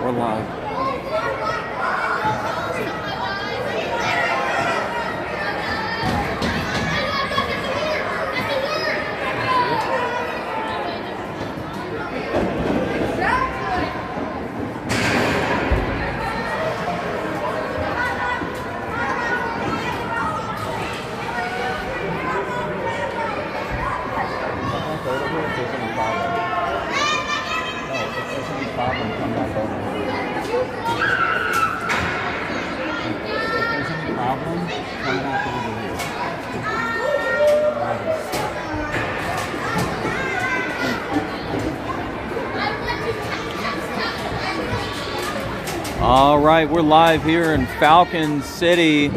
We're live. All right, we're live here in Falcon City.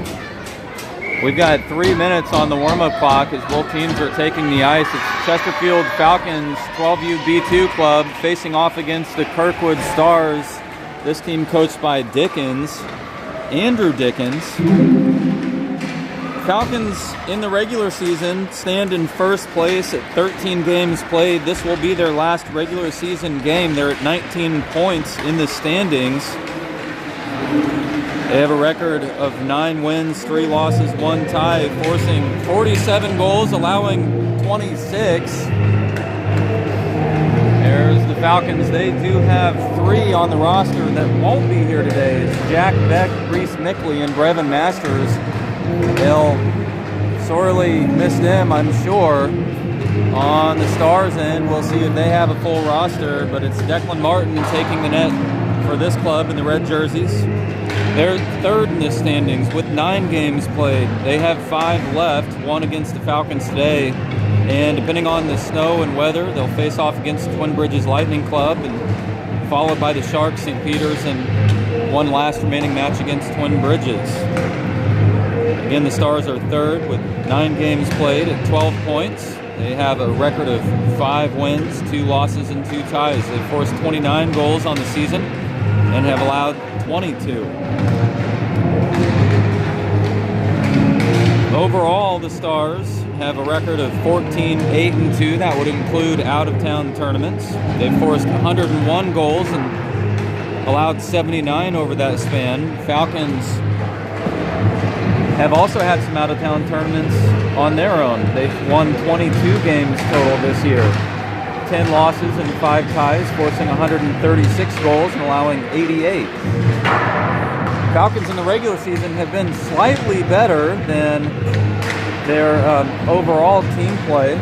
We've got 3 minutes on the warm-up clock as both teams are taking the ice. It's Chesterfield Falcons 12U B2 club facing off against the Kirkwood Stars. This team coached by Andrew Dickens. Falcons in the regular season stand in first place at 13 games played. This will be their last regular season game. They're at 19 points in the standings. They have a record of 9 wins, 3 losses, 1 tie, forcing 47 goals, allowing 26. There's the Falcons. They do have 3 on the roster that won't be here today. It's Jack Beck, Reese Mickley, and Brevin Masters. They'll sorely miss them, I'm sure. On the Stars end, we'll see if they have a full roster, but it's Declan Martin taking the net for this club in the red jerseys. They're third in the standings with 9 games played. They have 5 left, 1 against the Falcons today. And depending on the snow and weather, they'll face off against Twin Bridges Lightning Club, and followed by the Sharks, St. Peter's, and one last remaining match against Twin Bridges. Again, the Stars are third with 9 games played at 12 points. They have a record of 5 wins, 2 losses, and 2 ties. They've forced 29 goals on the season and have allowed 22. Overall, the Stars have a record of 14-8-2. That would include out-of-town tournaments. They've forced 101 goals and allowed 79 over that span. Falcons have also had some out-of-town tournaments on their own. They've won 22 games total this year. 10 losses and 5 ties, forcing 136 goals and allowing 88. Falcons in the regular season have been slightly better than their overall team play,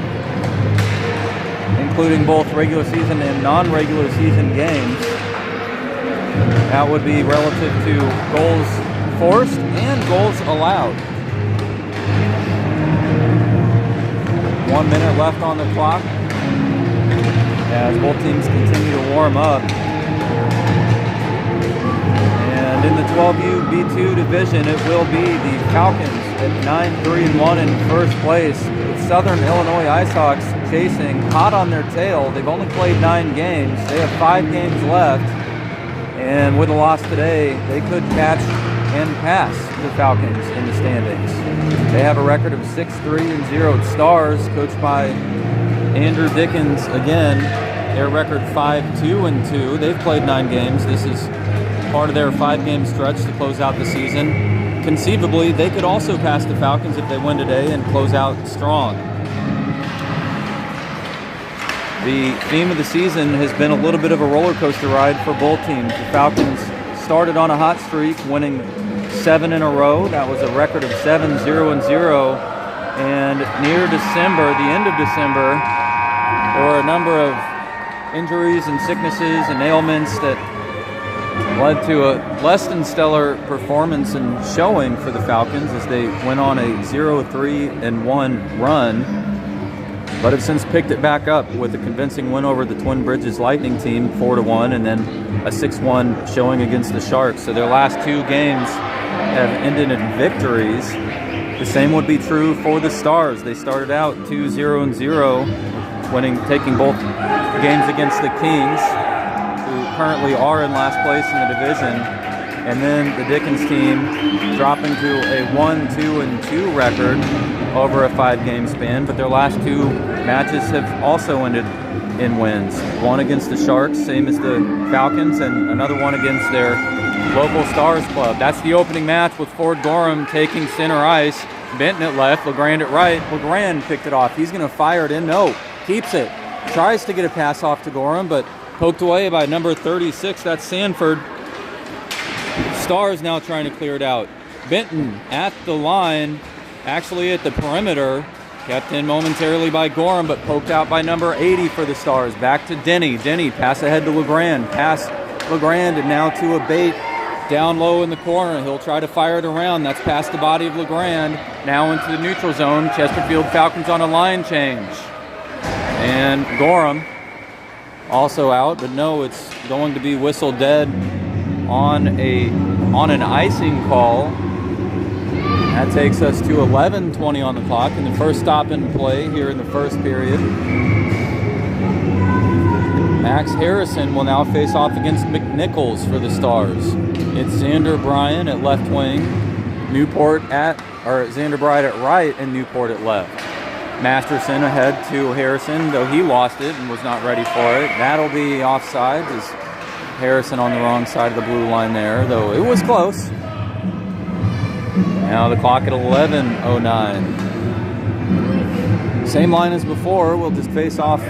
including both regular season and non-regular season games. That would be relative to goals forced and goals allowed. 1 minute left on the clock as both teams continue to warm up. And in the 12U B2 division, it will be the Falcons at 9-3-1 in first place, with Southern Illinois IceHawks chasing hot on their tail. They've only played 9 games. They have 5 games left, and with a loss today, they could catch and pass the Falcons in the standings. They have a record of 6-3-0. Stars, coached by Andrew Dickens again, their record 5-2-2. They've played 9 games. This is part of their 5-game stretch to close out the season. Conceivably, they could also pass the Falcons if they win today and close out strong. The theme of the season has been a little bit of a roller coaster ride for both teams. The Falcons started on a hot streak, winning 7 in a row. That was a record of 7-0-0. And near December, the end of December, there were a number of injuries and sicknesses and ailments that led to a less than stellar performance and showing for the Falcons as they went on a 0-3-1 run, but have since picked it back up with a convincing win over the Twin Bridges Lightning team 4-1, and then a 6-1 showing against the Sharks. So their last 2 games have ended in victories. The same would be true for the Stars. They started out 2-0-0, taking both games against the Kings, who currently are in last place in the division, and then the Dickens team dropping to a 1-2-2 record over a 5-game span. But their last 2 matches have also ended in wins. One against the Sharks, same as the Falcons, and another one against their local Stars club. That's the opening match with Ford Gorham taking center ice. Benton at left, LeGrand at right. LeGrand picked it off. He's going to fire it in. No, keeps it. Tries to get a pass off to Gorham, but poked away by number 36. That's Sanford. Stars now trying to clear it out. Benton at the line, actually at the perimeter. Kept in momentarily by Gorham, but poked out by number 80 for the Stars. Back to Denny. Denny, pass ahead to LeGrand. Pass LeGrand, and now to a bait down low in the corner. He'll try to fire it around. That's past the body of LeGrand. Now into the neutral zone. Chesterfield Falcons on a line change. And Gorham also out, but no, it's going to be whistled dead on an icing call. That takes us to 11:20 on the clock, and the first stop in play here in the first period. Max Harrison will now face off against McNichols for the Stars. It's Xander Bryan at left wing, Xander Bryan at right, and Newport at left. Masterson ahead to Harrison, though he lost it and was not ready for it. That'll be offside, as Harrison on the wrong side of the blue line there, though it was close. Now the clock at 11:09. Same line as before. We'll just face off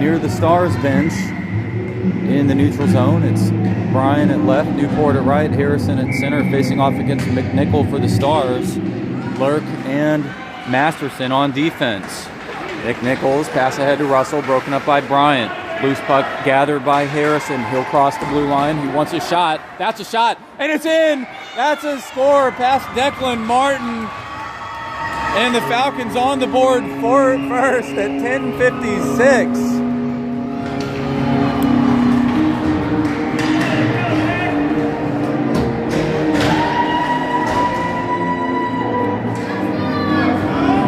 near the Stars bench in the neutral zone. It's Bryan at left, Newport at right, Harrison at center, facing off against McNichol for the Stars. Lurk and Masterson on defense. McNichols, pass ahead to Russell, broken up by Bryant. Loose puck gathered by Harrison. He'll cross the blue line. He wants a shot. That's a shot, and it's in. That's a score past Declan Martin. And the Falcons on the board for first at 10:56.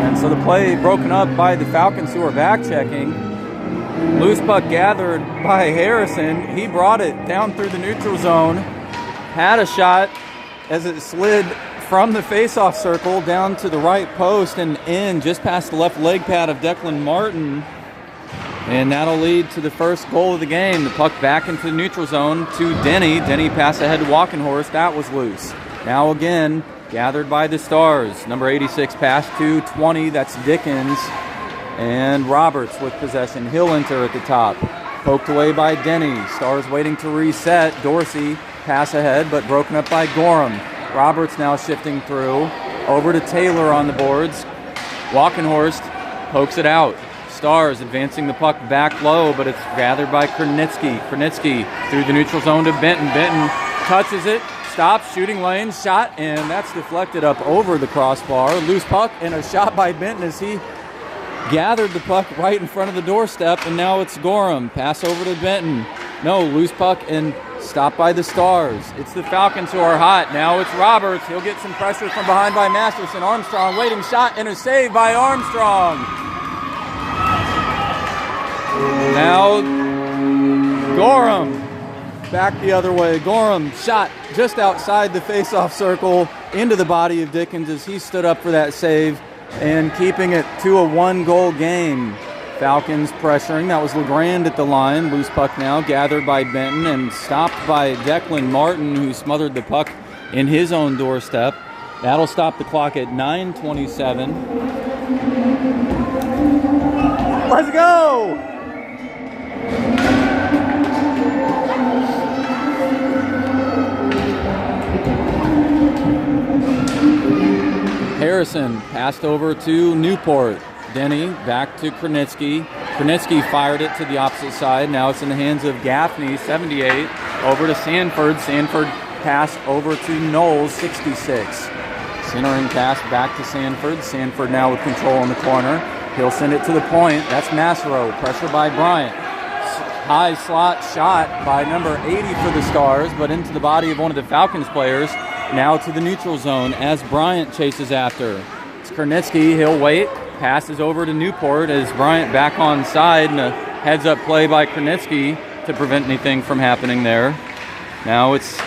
And so the play broken up by the Falcons, who are back checking. Loose puck gathered by Harrison. He brought it down through the neutral zone. Had a shot as it slid from the faceoff circle down to the right post and in just past the left leg pad of Declan Martin. And that'll lead to the first goal of the game. The puck back into the neutral zone to Denny. Denny pass ahead to Walkenhorst. That was loose. Now again, gathered by the Stars. Number 86 pass to 20. That's Dickens. And Roberts with possession. He'll enter at the top. Poked away by Denny. Stars waiting to reset. Dorsey pass ahead, but broken up by Gorham. Roberts now shifting through. Over to Taylor on the boards. Walkenhorst pokes it out. Stars advancing the puck back low, but it's gathered by Kernitsky. Kernitsky through the neutral zone to Benton. Benton touches it. Stops, shooting lane, shot, and that's deflected up over the crossbar. Loose puck and a shot by Benton as he gathered the puck right in front of the doorstep, and now it's Gorham. Pass over to Benton. No, loose puck and stopped by the Stars. It's the Falcons who are hot. Now it's Roberts. He'll get some pressure from behind by Masterson. Armstrong waiting shot and a save by Armstrong. Now Gorham back the other way. Gorham shot just outside the face-off circle into the body of Dickens as he stood up for that save and keeping it to a one-goal game. Falcons pressuring. That was LeGrand at the line. Loose puck now gathered by Benton and stopped by Declan Martin, who smothered the puck in his own doorstep. That'll stop the clock at 9:27. Let's go! Harrison passed over to Newport. Denny back to Kernitsky. Kernitsky fired it to the opposite side. Now it's in the hands of Gaffney, 78. Over to Sanford. Sanford pass over to Knowles, 66. Centering pass back to Sanford. Sanford now with control in the corner. He'll send it to the point. That's Massaro. Pressure by Bryant. High slot shot by number 80 for the Stars, but into the body of one of the Falcons players. Now to the neutral zone as Bryant chases after. It's Kernitsky. He'll wait. Passes over to Newport as Bryant back on side, and a heads-up play by Kernitsky to prevent anything from happening there. Now it's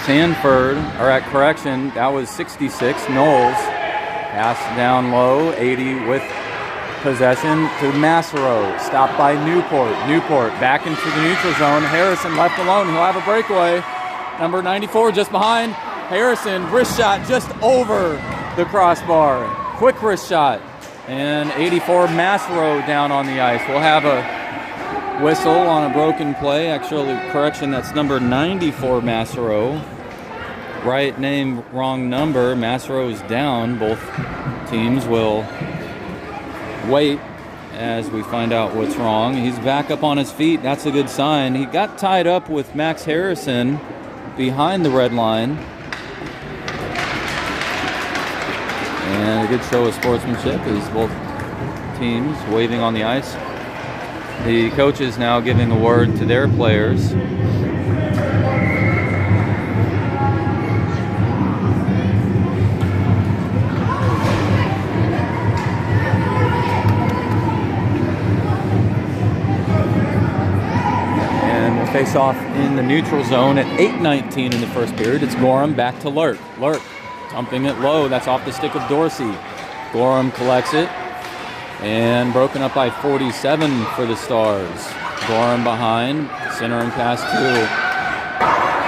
Sanford, or at correction, that was 66, Knowles. Pass down low, 80 with Possession to Massaro. Stopped by Newport. Newport back into the neutral zone. Harrison left alone. He'll have a breakaway. Number 94 just behind. Harrison, wrist shot just over the crossbar. Quick wrist shot. And 84 Massaro down on the ice. We'll have a whistle on a broken play. Actually, correction, that's number 94 Massaro. Right name, wrong number. Massaro's down. Both teams will wait as we find out what's wrong. He's back up on his feet. That's a good sign. He got tied up with Max Harrison behind the red line. And a good show of sportsmanship as both teams waving on the ice. The coaches now giving a word to their players. Face off in the neutral zone at 8:19 in the first period. It's Gorham back to Lurk. Lurk dumping it low. That's off the stick of Dorsey. Gorham collects it and broken up by 47 for the Stars. Gorham behind, centering pass to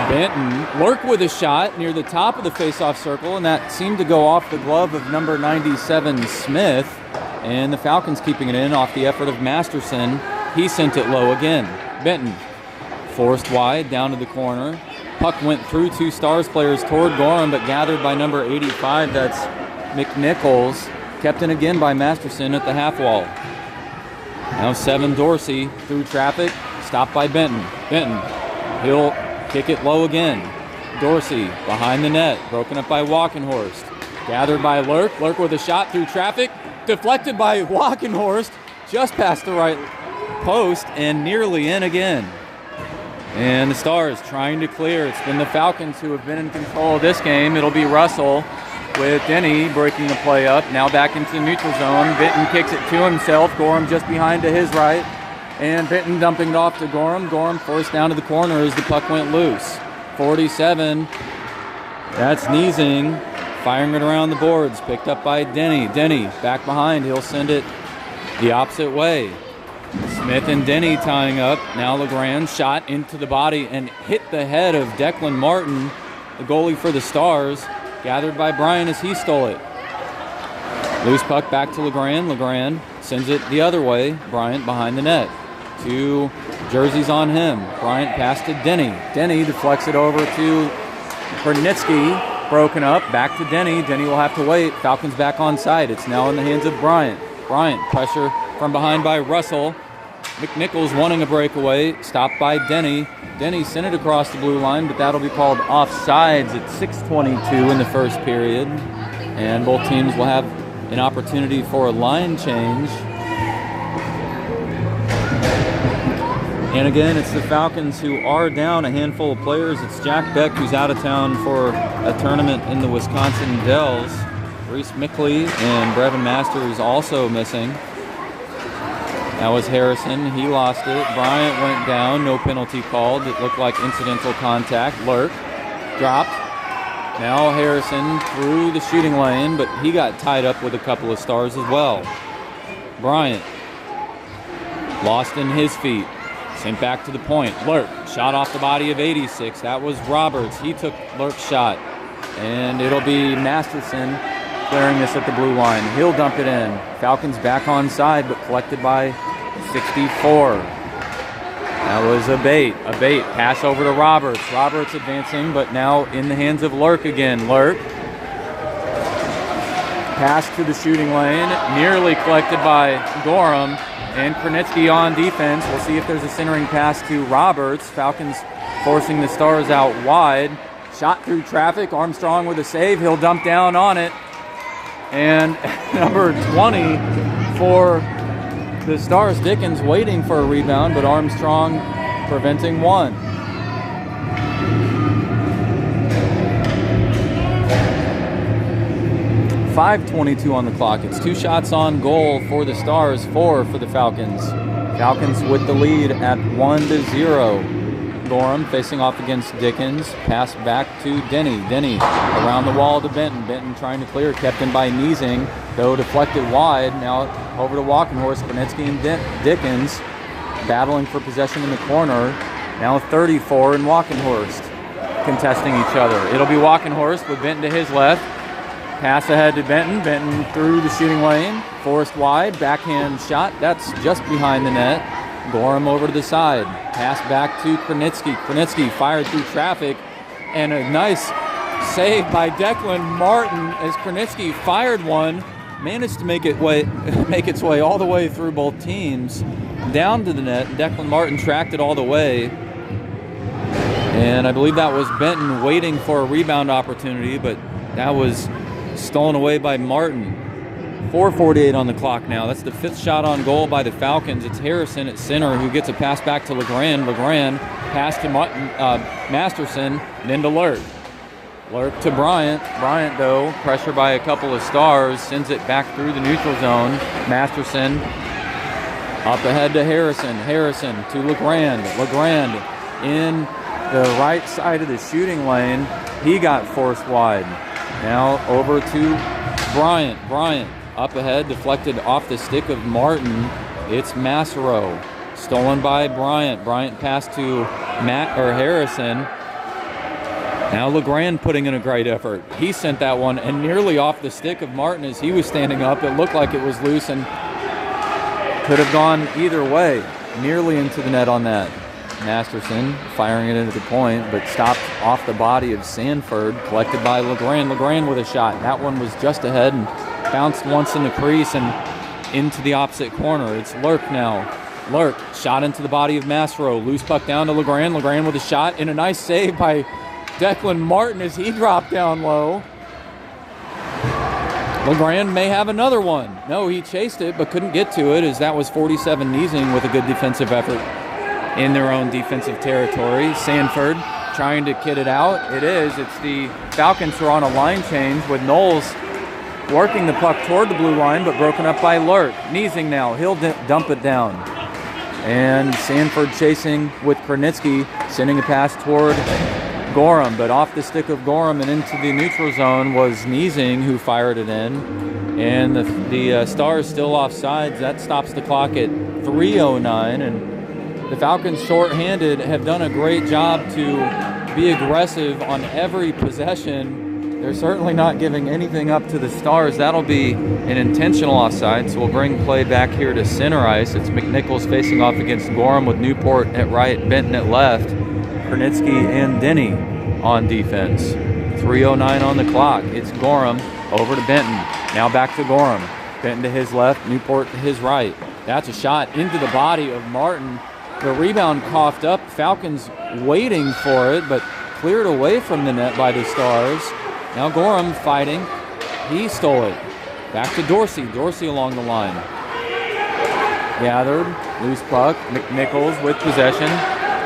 Benton. Lurk with a shot near the top of the face-off circle, and that seemed to go off the glove of number 97 Smith. And the Falcons keeping it in off the effort of Masterson. He sent it low again. Benton forced wide down to the corner. Puck went through two Stars players toward Gorham, but gathered by number 85. That's McNichols. Kept in again by Masterson at the half wall. Now 7 Dorsey through traffic. Stopped by Benton. Benton. He'll kick it low again. Dorsey behind the net. Broken up by Walkenhorst. Gathered by Lurk. Lurk with a shot through traffic. Deflected by Walkenhorst. Just past the right post and nearly in again. And the Stars trying to clear. It's been the Falcons who have been in control of this game. It'll be Russell with Denny breaking the play up. Now back into the neutral zone. Benton kicks it to himself. Gorham just behind to his right. And Benton dumping it off to Gorham. Gorham forced down to the corner as the puck went loose. 47. That's Niesing firing it around the boards. Picked up by Denny. Denny back behind. He'll send it the opposite way. Smith and Denny tying up. Now Legrand shot into the body and hit the head of Declan Martin, the goalie for the Stars. Gathered by Bryant as he stole it. Loose puck back to Legrand. Legrand sends it the other way. Bryant behind the net. 2 jerseys on him. Bryant passed to Denny. Denny deflects it over to Kernitsky. Broken up. Back to Denny. Denny will have to wait. Falcons back on side. It's now in the hands of Bryant. Bryant pressure from behind by Russell. McNichols wanting a breakaway. Stopped by Denny. Denny sent it across the blue line, but that'll be called offsides at 6:22 in the first period. And both teams will have an opportunity for a line change. And again, it's the Falcons who are down a handful of players. It's Jack Beck who's out of town for a tournament in the Wisconsin Dells. Reese Mickley and Brevin Masters also missing. That was Harrison. He lost it. Bryant went down. No penalty called. It looked like incidental contact. Lurk dropped. Now Harrison through the shooting lane, but he got tied up with a couple of Stars as well. Bryant lost in his feet. Sent back to the point. Lurk shot off the body of 86. That was Roberts. He took Lurk's shot. And it'll be Masterson clearing this at the blue line. He'll dump it in. Falcons back on side, but collected by 64. That was a bait. A bait. Pass over to Roberts. Roberts advancing, but now in the hands of Lurk again. Lurk. Pass to the shooting lane. Nearly collected by Gorham. And Kernitsky on defense. We'll see if there's a centering pass to Roberts. Falcons forcing the Stars out wide. Shot through traffic. Armstrong with a save. He'll dump down on it. And number 20 for the Stars, Dickens, waiting for a rebound, but Armstrong preventing one. .5:22 on the clock. It's 2 shots on goal for the Stars, 4 for the Falcons. Falcons with the lead at 1-0. Gorham facing off against Dickens. Pass back to Denny. Denny around the wall to Benton. Benton trying to clear, kept in by Niesing, though deflected wide. Now over to Walkenhorst. Krenitsky and Dickens battling for possession in the corner. Now 34 and Walkenhorst contesting each other. It'll be Walkenhorst with Benton to his left. Pass ahead to Benton. Benton through the shooting lane. Forced wide. Backhand shot. That's just behind the net. Gorham over to the side. Pass back to Krenitsky. Krenitsky fired through traffic. And a nice save by Declan Martin as Krenitsky fired one. Managed to make its way all the way through both teams down to the net. Declan Martin tracked it all the way. And I believe that was Benton waiting for a rebound opportunity, but that was stolen away by Martin. 4:48 on the clock now. That's the 5th shot on goal by the Falcons. It's Harrison at center who gets a pass back to Legrand. Legrand pass to Masterson, and then to Lurk. Lurk to Bryant. Bryant, though, pressure by a couple of Stars, sends it back through the neutral zone. Masterson up ahead to Harrison. Harrison to Legrand. Legrand in the right side of the shooting lane. He got forced wide. Now over to Bryant. Bryant up ahead, deflected off the stick of Martin. It's Massaro. Stolen by Bryant. Bryant passed to Harrison. Now Legrand putting in a great effort. He sent that one and nearly off the stick of Martin as he was standing up. It looked like it was loose and could have gone either way. Nearly into the net on that. Masterson firing it into the point, but stopped off the body of Sanford, collected by Legrand. Legrand with a shot. That one was just ahead and bounced once in the crease and into the opposite corner. It's Lurk now. Lurk shot into the body of Massaro. Loose puck down to Legrand. Legrand with a shot and a nice save by Declan Martin as he dropped down low. Legrand may have another one. No, he chased it but couldn't get to it as that was 47 Niesing with a good defensive effort in their own defensive territory. Sanford trying to kid it out. It is. It's the Falcons who are on a line change with Knowles working the puck toward the blue line but broken up by Lurk. Niesing now. He'll dump it down. And Sanford chasing with Krenitsky, sending a pass toward Gorham, but off the stick of Gorham and into the neutral zone was Niesing who fired it in. And the Stars still offsides. That stops the clock at 3:09. And the Falcons, shorthanded, have done a great job to be aggressive on every possession. They're certainly not giving anything up to the Stars. That'll be an intentional offside, so we'll bring play back here to center ice. It's McNichols facing off against Gorham with Newport at right, Benton at left. Krenitsky and Denny on defense. 3:09 on the clock. It's Gorham over to Benton. Now back to Gorham. Benton to his left, Newport to his right. That's a shot into the body of Martin. The rebound coughed up. Falcons waiting for it, but cleared away from the net by the Stars. Now Gorham fighting. He stole it. Back to Dorsey. Dorsey along the line. Gathered. Loose puck. McNichols with possession.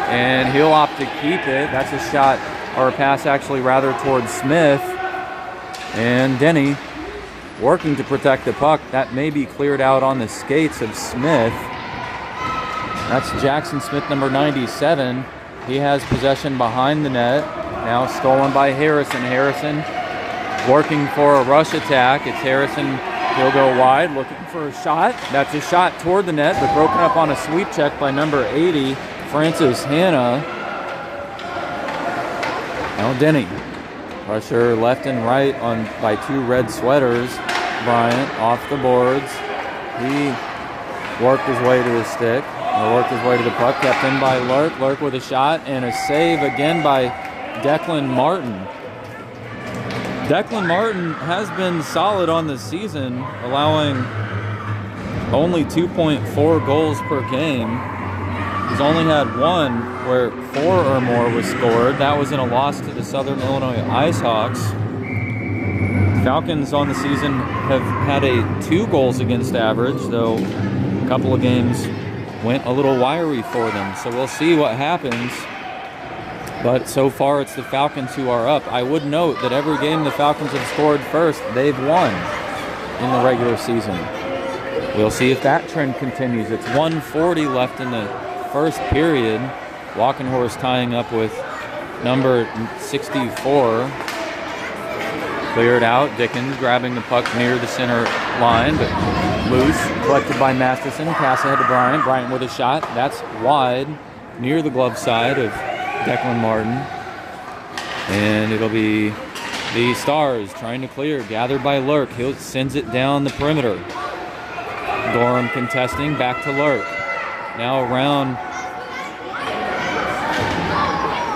And he'll opt to keep it. That's a shot, or a pass actually rather, towards Smith. And Denny working to protect the puck. That may be cleared out on the skates of Smith. That's Jackson Smith, number 97. He has possession behind the net. Now stolen by Harrison. Harrison working for a rush attack. It's Harrison. He'll go wide, looking for a shot. That's a shot toward the net, but broken up on a sweep check by number 80. Francis Hanna. Now Denny. Pressure left and right by two red sweaters. Bryant off the boards. He worked his way to the stick. Or worked his way to the puck. Kept in by Lurk. Lurk with a shot and a save again by Declan Martin. Declan Martin has been solid on the season, allowing only 2.4 goals per game. He's only had one where 4 or more was scored. That was in a loss to the Southern Illinois IceHawks. Falcons on the season have had a 2 goals against average, though a couple of games went a little wiry for them. So we'll see what happens. But so far it's the Falcons who are up. I would note that every game the Falcons have scored first, they've won in the regular season. We'll see if that trend continues. It's 1:40 left in the first period. Walkenhorst tying up with number 64. Cleared out. Dickens grabbing the puck near the center line, but loose, collected by Masterson. Pass ahead to Bryant. Bryant with a shot. That's wide, near the glove side of Declan Martin. And it'll be the Stars trying to clear, gathered by Lurk. He sends it down the perimeter. Gorham contesting, back to Lurk. Now around,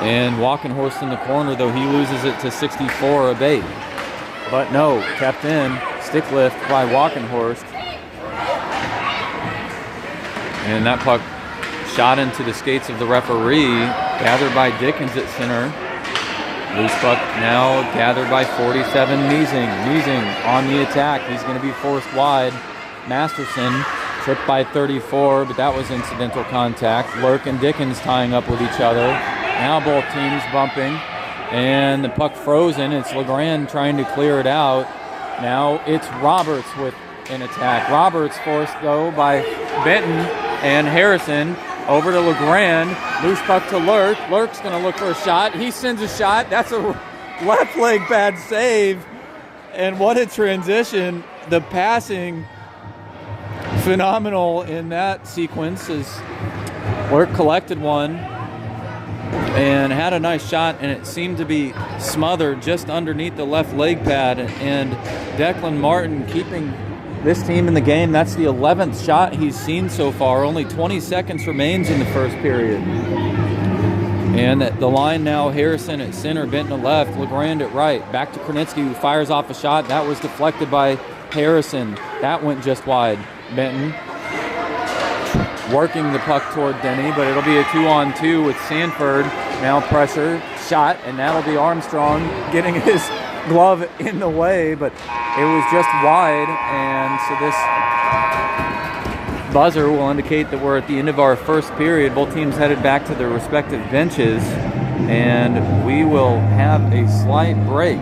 and Walkenhorst in the corner, though he loses it to 64, Abate. But no, kept in, stick lift by Walkenhorst. And that puck shot into the skates of the referee, gathered by Dickens at center. Loose puck now gathered by 47, Measing. Measing on the attack, he's going to be forced wide. Masterson tripped by 34, but that was incidental contact. Lurk and Dickens tying up with each other. Now both teams bumping, and the puck frozen. It's LeGrand trying to clear it out. Now it's Roberts with an attack. Roberts forced, though, by Benton and Harrison. Over to LeGrand. Loose puck to Lurk. Lurk's going to look for a shot. He sends a shot. That's a left leg pad save. And what a transition. The passing, phenomenal in that sequence, as Lurk collected one and had a nice shot, and it seemed to be smothered just underneath the left leg pad. And Declan Martin keeping this team in the game. That's the 11th shot he's seen so far. Only 20 seconds remains in the first period. And the line now, Harrison at center, Benton at left, LeGrand at right. Back to Kronitsky, who fires off a shot. That was deflected by Harrison. That went just wide. Benton working the puck toward Denny, but it'll be a 2-on-2 with Sanford. Now pressure, shot, and that'll be Armstrong getting his glove in the way, but it was just wide. And so this buzzer will indicate that we're at the end of our first period. Both teams headed back to their respective benches, and we will have a slight break.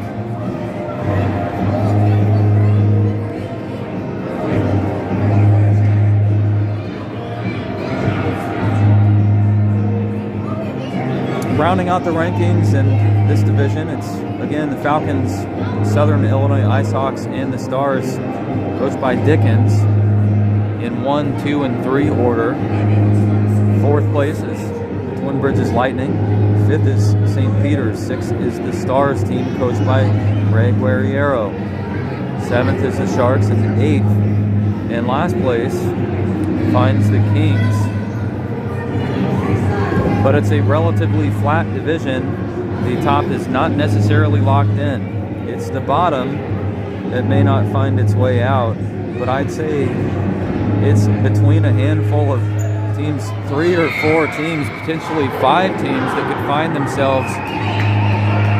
Rounding out the rankings in this division, it's again the Falcons, Southern Illinois Ice Hawks, and the Stars, coached by Dickens, in 1, 2, and 3 order. Fourth place is Twin Bridges Lightning. Fifth is St. Peter's. Sixth is the Stars team, coached by Ray Guerriero. Seventh is the Sharks. And eighth and last place finds the Kings. But it's a relatively flat division. The top is not necessarily locked in. It's the bottom that may not find its way out, but I'd say it's between a handful of teams, 3 or 4 teams, potentially 5 teams that could find themselves,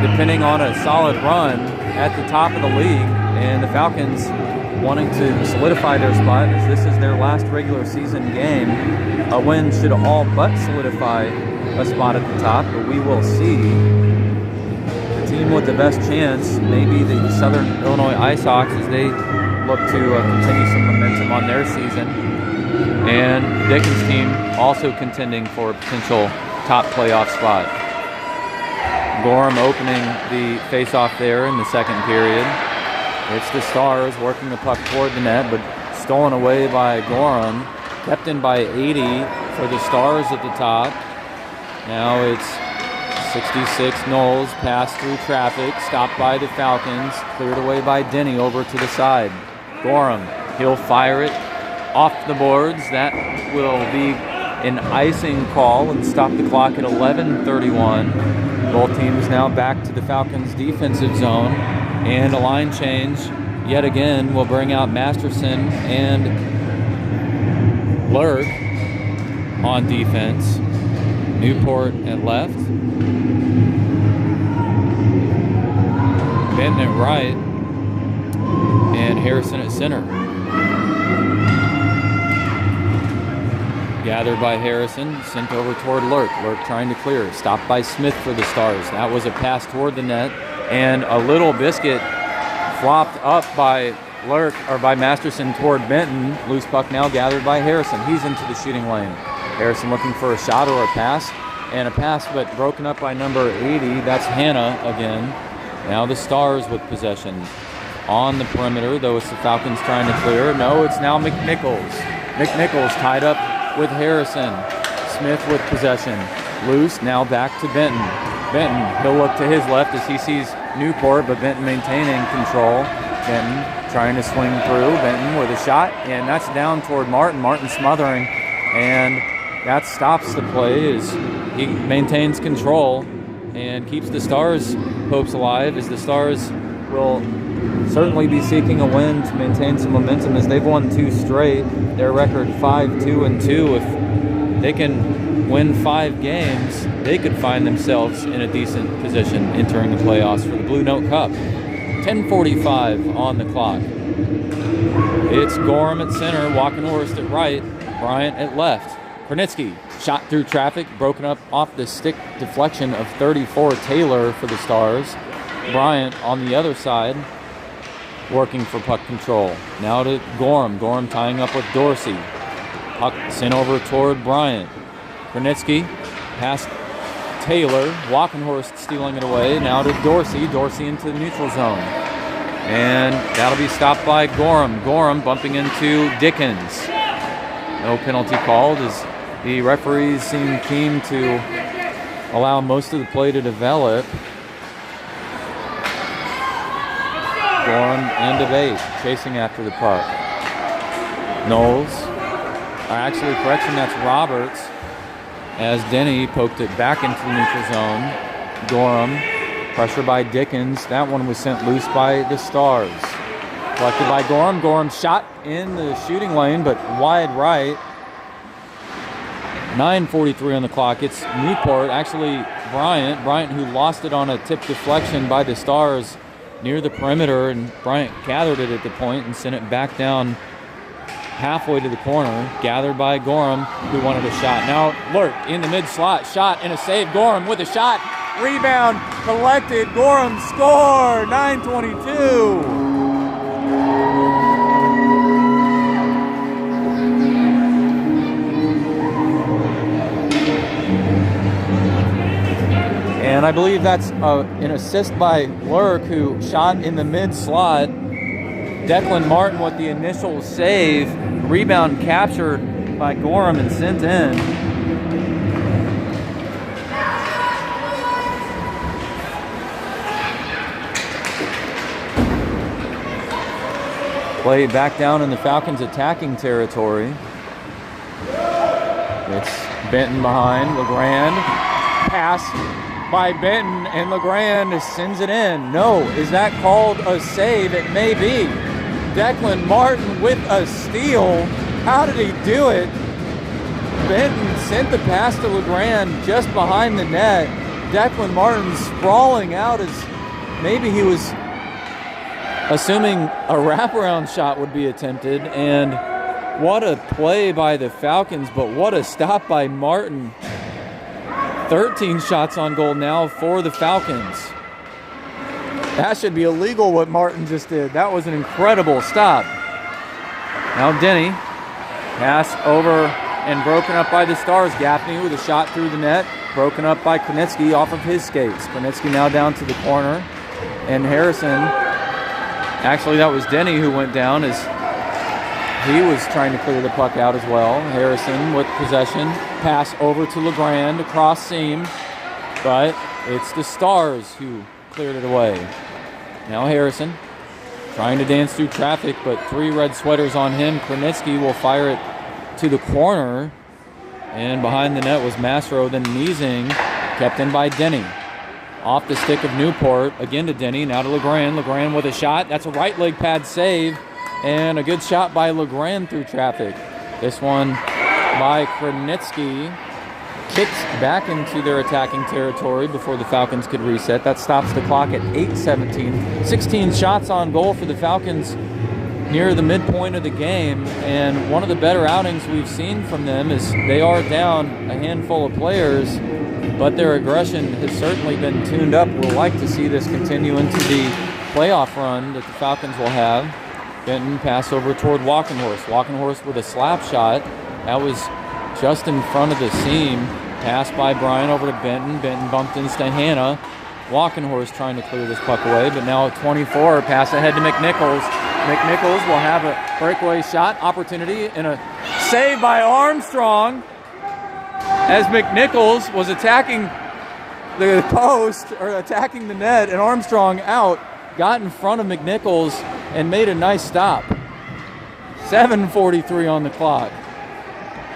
depending on a solid run, at the top of the league. And the Falcons wanting to solidify their spot, as this is their last regular season game. A win should all but solidify a spot at the top, but we will see. The team with the best chance may be the Southern Illinois Ice Hawks, as they look to continue some momentum on their season. And Dickens' team also contending for a potential top playoff spot. Gorham opening the face-off there in the second period. It's the Stars working the puck toward the net, but stolen away by Gorham. Kept in by 80 for the Stars at the top. Now it's 66 Knowles, passed through traffic, stopped by the Falcons, cleared away by Denny over to the side. Gorham, he'll fire it off the boards. That will be an icing call and stop the clock at 11:31. Both teams now back to the Falcons' defensive zone, and a line change yet again will bring out Masterson and Lurk on defense. Newport at left, Benton at right, and Harrison at center. Gathered by Harrison, sent over toward Lurk. Lurk trying to clear, stopped by Smith for the Stars. That was a pass toward the net, and a little biscuit flopped up by Lurk, or by Masterson, toward Benton. Loose puck now gathered by Harrison. He's into the shooting lane. Harrison looking for a shot or a pass, but broken up by number 80. That's Hannah again. Now the Stars with possession. on the perimeter, though it's the Falcons trying to clear. No, it's now McNichols. McNichols tied up with Harrison. Smith with possession. Loose, now back to Benton. Benton, he'll look to his left as he sees Newport, but Benton maintaining control. Benton trying to swing through. Benton with a shot, and that's down toward Martin. Martin smothering, and that stops the play as he maintains control and keeps the Stars' hopes alive, as the Stars will certainly be seeking a win to maintain some momentum as they've won 2 straight. Their record 5-2-2. If they can win 5 games, they could find themselves in a decent position entering the playoffs for the Blue Note Cup. 10:45 on the clock. It's Gorham at center, Walkenhorst at right, Bryant at left. Kronitsky shot through traffic, broken up off the stick deflection of 34 Taylor for the Stars. Bryant on the other side, working for puck control. Now to Gorham. Gorham tying up with Dorsey. Puck sent over toward Bryant. Kronitsky past Taylor. Walkenhorst stealing it away. Now to Dorsey. Dorsey into the neutral zone. And that'll be stopped by Gorham. Gorham bumping into Dickens. No penalty called as the referees seem keen to allow most of the play to develop. Gorham end of 8, chasing after the puck. Knowles, actually correction, that's Roberts, as Denny poked it back into the neutral zone. Gorham, pressure by Dickens. That one was sent loose by the Stars. Collected by Gorham. Gorham shot in the shooting lane, but wide right. 9:43 on the clock. It's Newport, actually Bryant. Bryant who lost it on a tip deflection by the Stars near the perimeter, and Bryant gathered it at the point and sent it back down halfway to the corner. Gathered by Gorham, who wanted a shot. Now Lurk in the mid-slot. Shot and a save. Gorham with a shot. Rebound collected. Gorham score. 9:22. And I believe that's an assist by Lurk, who shot in the mid-slot. Declan Martin with the initial save. Rebound captured by Gorham and sent in. Play back down in the Falcons' attacking territory. It's Benton behind. LeGrand. Pass by Benton, and LeGrand sends it in. No, is that called a save? It may be. Declan Martin with a steal. How did he do it? Benton sent the pass to LeGrand just behind the net. Declan Martin sprawling out as maybe he was assuming a wraparound shot would be attempted. And what a play by the Falcons, but what a stop by Martin. 13 shots on goal now for the Falcons. That should be illegal what Martin just did. That was an incredible stop. Now Denny, pass over and broken up by the Stars. Gaffney with a shot through the net. Broken up by Kronitsky off of his skates. Kronitsky now down to the corner. And Harrison, actually that was Denny who went down as he was trying to clear the puck out as well. Harrison with possession. Pass over to LeGrand across seam. But it's the Stars who cleared it away. Now Harrison trying to dance through traffic, but 3 red sweaters on him. Kronitsky will fire it to the corner. And behind the net was Mastro, then Niesing, kept in by Denny. Off the stick of Newport, again to Denny, now to LeGrand. LeGrand with a shot. That's a right leg pad save. And a good shot by LeGrand through traffic. This one by Kronitsky. Kicked back into their attacking territory before the Falcons could reset. That stops the clock at 8:17. 16 shots on goal for the Falcons near the midpoint of the game. And one of the better outings we've seen from them is they are down a handful of players, but their aggression has certainly been tuned up. We'll like to see this continue into the playoff run that the Falcons will have. Benton pass over toward Walkenhorst. Walkenhorst with a slap shot. That was just in front of the seam. Pass by Bryan over to Benton. Benton bumped into Hannah. Walkenhorst trying to clear this puck away, but now 24, pass ahead to McNichols. McNichols will have a breakaway shot opportunity and a save by Armstrong as McNichols was attacking the post or attacking the net, and Armstrong out, got in front of McNichols and made a nice stop. 7:43 on the clock.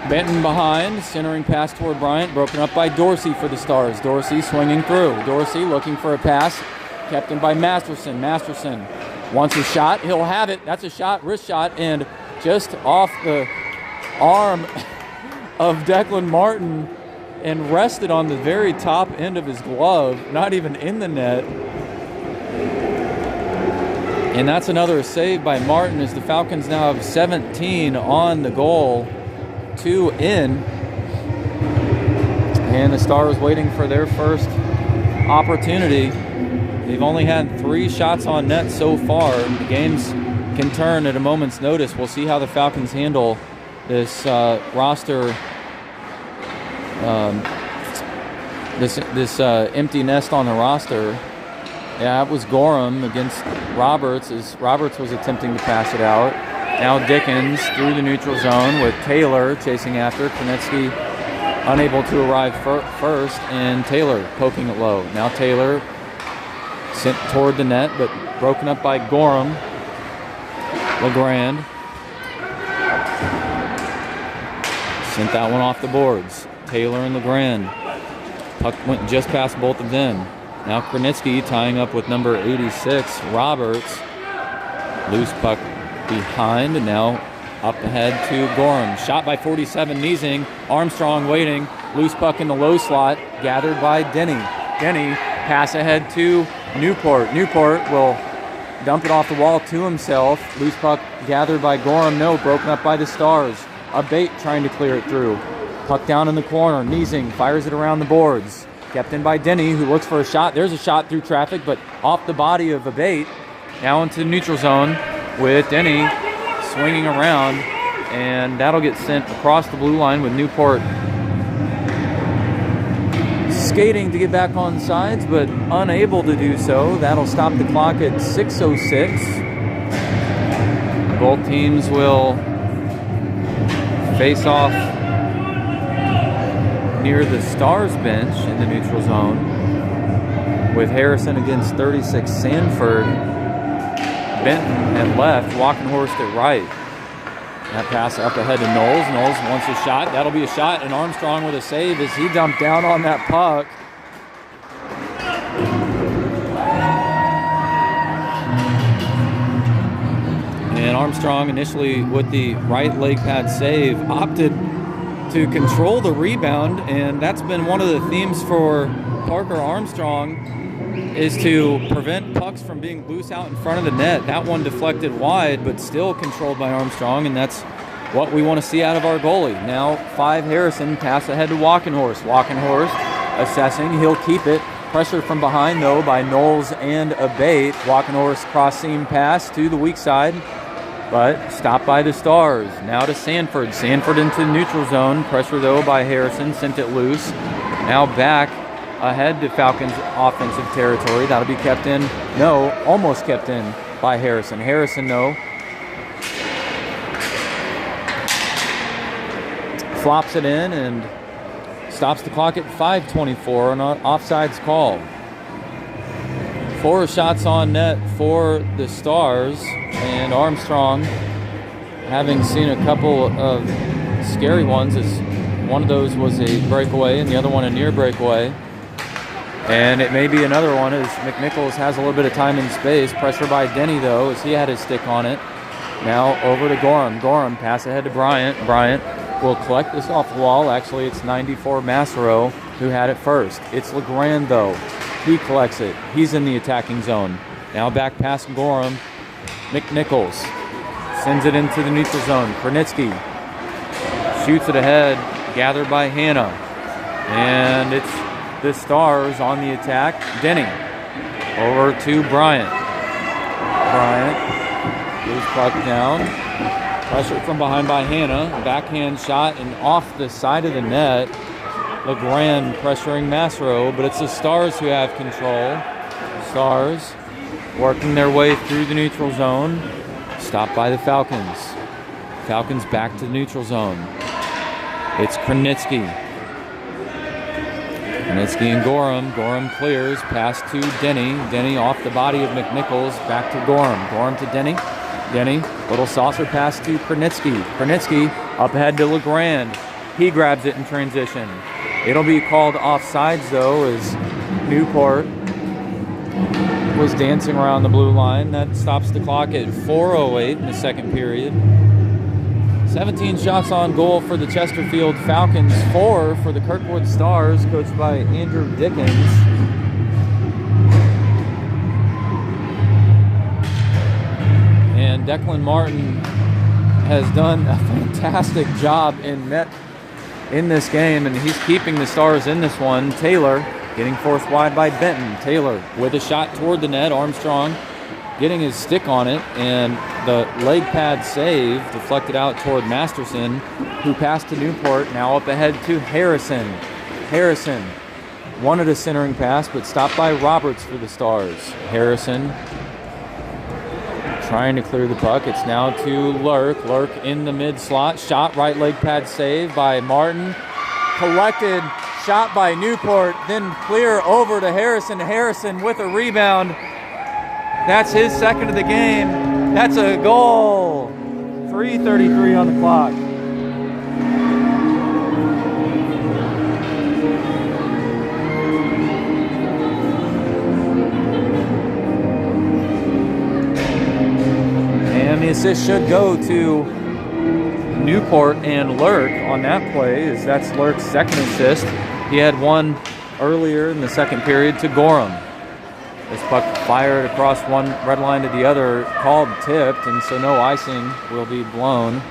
Benton behind, centering pass toward Bryant, broken up by Dorsey for the Stars. Dorsey swinging through. Dorsey looking for a pass, kept in by Masterson. Masterson wants a shot, he'll have it. That's a shot, wrist shot, and just off the arm of Declan Martin and rested on the very top end of his glove, not even in the net. And that's another save by Martin as the Falcons now have 17 on the goal, 2 in. And the Stars waiting for their first opportunity. They've only had 3 shots on net so far. The games can turn at a moment's notice. We'll see how the Falcons handle this roster, this empty nest on the roster. Yeah, it was Gorham against Roberts as Roberts was attempting to pass it out. Now Dickens through the neutral zone with Taylor chasing after. Konecki unable to arrive first, and Taylor poking it low. Now Taylor sent toward the net, but broken up by Gorham. LeGrand sent that one off the boards. Taylor and LeGrand. Puck went just past both of them. Now Konecki tying up with number 86, Roberts. Loose puck behind, and now up ahead to Gorham. Shot by 47, Niesing. Armstrong waiting. Loose puck in the low slot, gathered by Denny. Denny, pass ahead to Newport. Newport will dump it off the wall to himself. Loose puck gathered by Gorham. No, broken up by the Stars. Abate trying to clear it through. Puck down in the corner. Niesing fires it around the boards. Kept in by Denny, who looks for a shot. There's a shot through traffic, but off the body of Abate. Now into the neutral zone with Denny swinging around, and that'll get sent across the blue line with Newport skating to get back on sides, but unable to do so. That'll stop the clock at 6:06. Both teams will face off near the Stars bench in the neutral zone with Harrison against 36 Sanford. Benton at left, Walkenhorst at right. That pass up ahead to Knowles. Knowles wants a shot. That'll be a shot, and Armstrong with a save as he dumped down on that puck. And Armstrong, initially with the right leg pad save, opted to control the rebound, and that's been one of the themes for Parker Armstrong, is to prevent pucks from being loose out in front of the net. That one deflected wide, but still controlled by Armstrong, and that's what we want to see out of our goalie. Now 5 Harrison, pass ahead to Walkenhorst. Walkenhorst assessing, he'll keep it. Pressure from behind though by Knowles and Abate. Walkenhorst cross seam pass to the weak side, but stopped by the Stars. Now to Sanford. Sanford into the neutral zone. Pressure though by Harrison, sent it loose. Now back ahead to Falcons offensive territory. That'll be kept in. No, almost kept in by Harrison. Harrison, though, flops it in and stops the clock at 5:24 on an offsides call. 4 shots on net for the Stars, and Armstrong, having seen a couple of scary ones, as one of those was a breakaway and the other one a near breakaway. And it may be another one as McNichols has a little bit of time and space. Pressure by Denny, though, as he had his stick on it. Now over to Gorham. Gorham, pass ahead to Bryant. Bryant will collect this off the wall. Actually, it's 94 Massaro who had it first. It's LeGrand, though. He collects it. He's in the attacking zone. Now back past Gorham. McNichols sends it into the neutral zone. Konecki shoots it ahead, gathered by Hanna. And it's the Stars on the attack. Denny over to Bryant. Bryant moves puck down. Pressure from behind by Hanna. Backhand shot and off the side of the net. LeGrand pressuring Masro, but it's the Stars who have control. Stars working their way through the neutral zone. Stopped by the Falcons. Falcons back to the neutral zone. It's Kranitsky. Kranitsky and Gorham. Gorham clears. Pass to Denny. Denny off the body of McNichols. Back to Gorham. Gorham to Denny. Denny. Little saucer pass to Kranitsky. Kranitsky up ahead to LeGrand. He grabs it in transition. It'll be called offsides, though, as Newport was dancing around the blue line. That stops the clock at 4:08 in the second period. 17 shots on goal for the Chesterfield Falcons, 4 for the Kirkwood Stars, coached by Andrew Dickens. And Declan Martin has done a fantastic job in net in this game, and he's keeping the Stars in this one. Taylor getting forced wide by Benton. Taylor with a shot toward the net. Armstrong getting his stick on it, and the leg pad save deflected out toward Masterson, who passed to Newport. Now up ahead to Harrison. Harrison wanted a centering pass, but stopped by Roberts for the Stars. Harrison trying to clear the puck. It's now to Lurk. Lurk in the mid slot. Shot, right leg pad save by Martin. Collected, shot by Newport, then clear over to Harrison. Harrison with a rebound. That's his second of the game. That's a goal. 3:33 on the clock. And the assist should go to Newport and Lurk on that play, as that's Lurk's second assist. He had one earlier in the second period to Gorham. This puck fired across one red line to the other, called tipped, and so no icing will be blown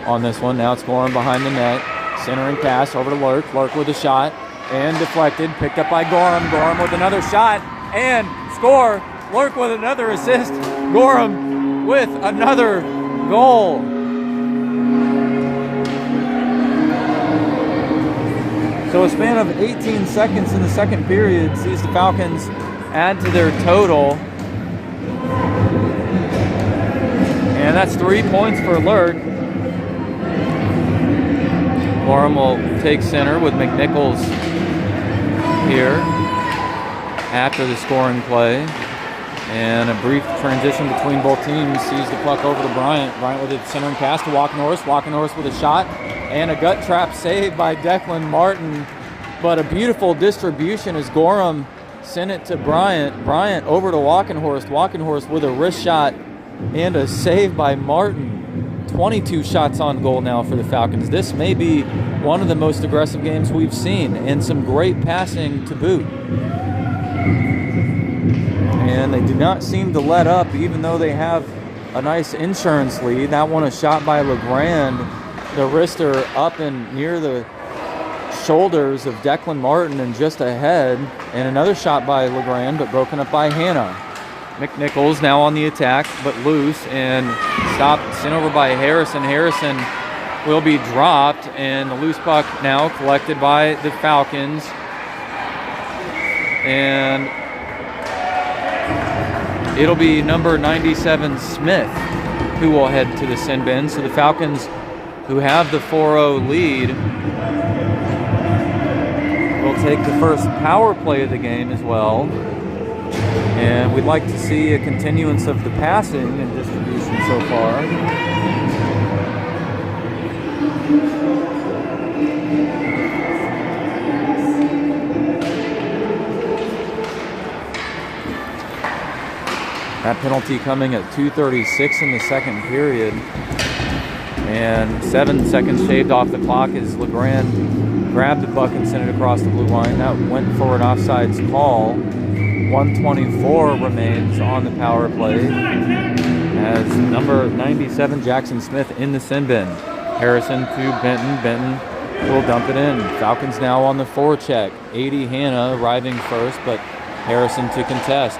on this one. Now it's Gorham behind the net. Centering pass over to Lurk. Lurk with a shot and deflected. Picked up by Gorham. Gorham with another shot and score. Lurk with another assist. Gorham with another goal. So a span of 18 seconds in the second period sees the Falcons add to their total. And that's 3 points for Lurk. Gorham will take center with McNichols here after the scoring play. And a brief transition between both teams sees the puck over to Bryant. Bryant with a centering pass to Walkenhorst. Walkenhorst with a shot and a gut trap save by Declan Martin. But a beautiful distribution as Gorham sent it to Bryant. Bryant over to Walkenhorst. Walkenhorst with a wrist shot and a save by Martin. 22 shots on goal now for the Falcons. This may be one of the most aggressive games we've seen, and some great passing to boot. And they do not seem to let up, even though they have a nice insurance lead. That one a shot by LeGrand. The wrister up and near the shoulders of Declan Martin and just ahead. And another shot by LeGrand, but broken up by Hanna. McNichols now on the attack, but loose and stopped, sent over by Harrison. Harrison will be dropped, and the loose puck now collected by the Falcons. And it'll be number 97, Smith, who will head to the sin bin. So the Falcons, who have the 4-0 lead, will take the first power play of the game as well. And we'd like to see a continuance of the passing and distribution so far. That penalty coming at 2:36 in the second period. And 7 seconds shaved off the clock as LeGrand grabbed the puck and sent it across the blue line. That went for an offsides call. 1:24 remains on the power play as number 97, Jackson Smith, in the sin bin. Harrison to Benton. Benton will dump it in. Falcons now on the forecheck. 80 Hanna arriving first, but Harrison to contest.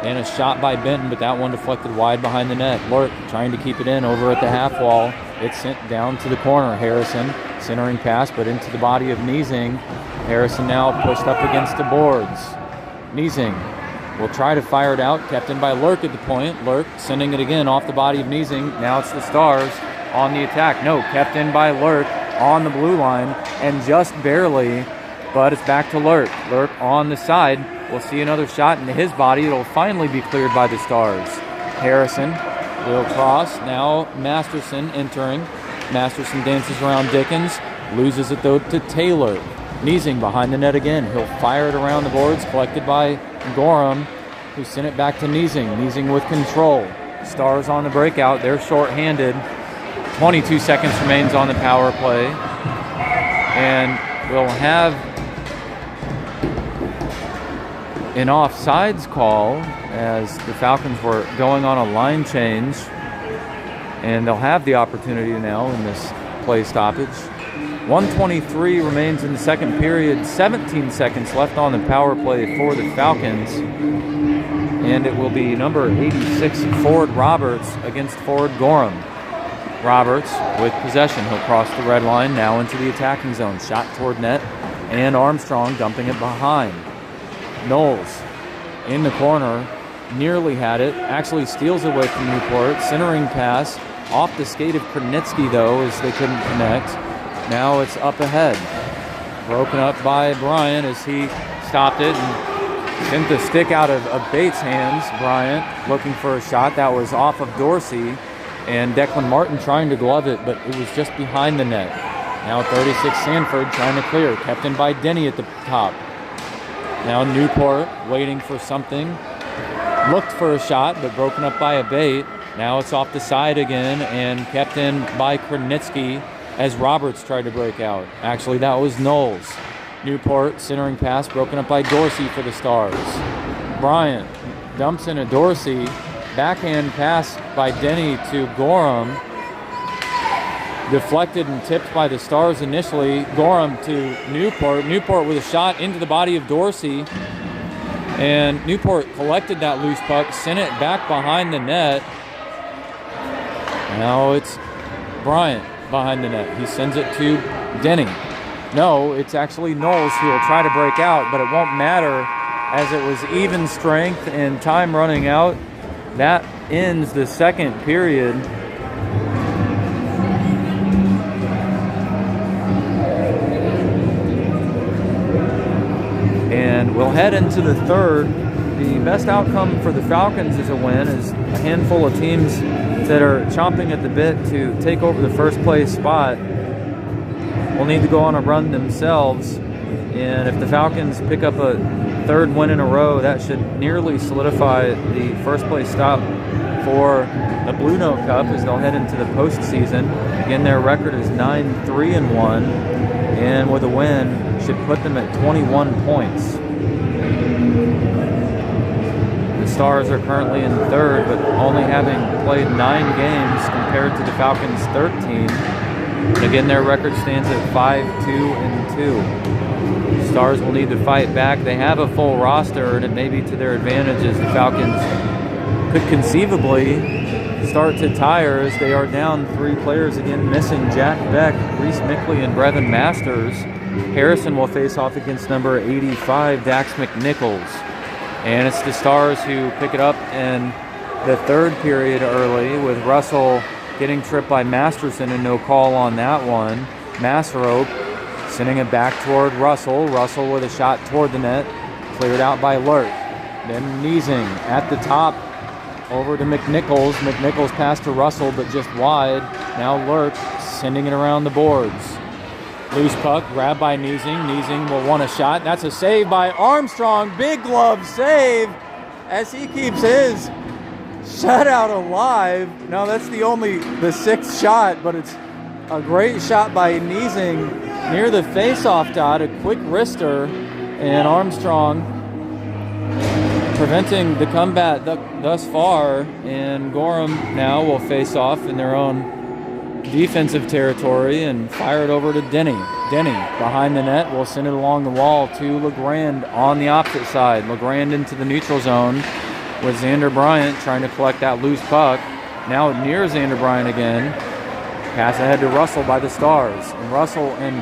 And a shot by Benton, but that one deflected wide behind the net. Lurk trying to keep it in over at the half wall. It's sent down to the corner. Harrison Centering pass, but into the body of Niesing. Harrison now pushed up against the boards. Niesing will try to fire it out, kept in by Lurk at the point. Lurk sending it again off the body of Niesing. Now it's the Stars on the attack. No, kept in by Lurk on the blue line, and just barely, but it's back to Lurk. Lurk on the side. We'll see another shot into his body. It'll finally be cleared by the Stars. Harrison will cross. Now Masterson entering. Masterson dances around Dickens. Loses it though to Taylor. Niesing behind the net again. He'll fire it around the boards. Collected by Gorham, who sent it back to Niesing. Niesing with control. Stars on the breakout. They're short-handed. 22 seconds remains on the power play. And we'll have an offsides call as the Falcons were going on a line change. And they'll have the opportunity now in this play stoppage. 1:23 remains in the second period. 17 seconds left on the power play for the Falcons. And it will be number 86, forward Roberts, against forward Gorham. Roberts with possession. He'll cross the red line now into the attacking zone. Shot toward net. And Armstrong dumping it behind. Knowles in the corner. Nearly had it. Actually steals away from Newport. Centering pass off the skate of Kronitsky, though, as they couldn't connect. Now it's up ahead. Broken up by Bryant as he stopped it and sent the stick out of Bates' hands. Bryant looking for a shot. That was off of Dorsey. And Declan Martin trying to glove it, but it was just behind the net. Now 36 Sanford trying to clear. Kept in by Denny at the top. Now Newport waiting for something. Looked for a shot, but broken up by Abate. Now it's off the side again and kept in by Kronitsky as Roberts tried to break out. Actually, that was Knowles. Newport centering pass broken up by Dorsey for the Stars. Bryant dumps in a Dorsey. Backhand pass by Denny to Gorham. Deflected and tipped by the Stars initially. Gorham to Newport. Newport with a shot into the body of Dorsey. And Newport collected that loose puck, sent it back behind the net. Now it's Bryant behind the net. He sends it to Denny. No, it's actually Knowles who will try to break out, but it won't matter as it was even strength and time running out. That ends the second period. And we'll head into the third. The best outcome for the Falcons is a win, as a handful of teams that are chomping at the bit to take over the first place spot will need to go on a run themselves. And if the Falcons pick up a third win in a row, that should nearly solidify the first place stop for the Blue Note Cup as they'll head into the postseason. Again, their record is 9-3-1, and with a win should put them at 21 points. The Stars are currently in third, but only having played 9 games compared to the Falcons' 13. And again, their record stands at 5-2-2. Stars will need to fight back. They have a full roster, and it may be to their advantage as the Falcons could conceivably start to tire as they are down 3 players again, missing Jack Beck, Reese Mickley, and Brevin Masters. Harrison will face off against number 85, Dax McNichols. And it's the Stars who pick it up in the third period early, with Russell getting tripped by Masterson and no call on that one. Masserope sending it back toward Russell. Russell with a shot toward the net, cleared out by Lurk. Then Niesing at the top, over to McNichols. McNichols passed to Russell, but just wide. Now Lurk sending it around the boards. Loose puck, grabbed by Niesing. Niesing will want a shot. That's a save by Armstrong. Big glove save as he keeps his shutout alive. Now that's the 6th shot, but it's a great shot by Niesing near the face-off dot. A quick wrister, and Armstrong preventing the comeback thus far. And Gorham now will face off in their own defensive territory and fire it over to Denny. Denny behind the net will send it along the wall to LeGrand on the opposite side. LeGrand into the neutral zone with Xander Bryant trying to collect that loose puck. Now near Xander Bryant again. Pass ahead to Russell by the Stars. And Russell and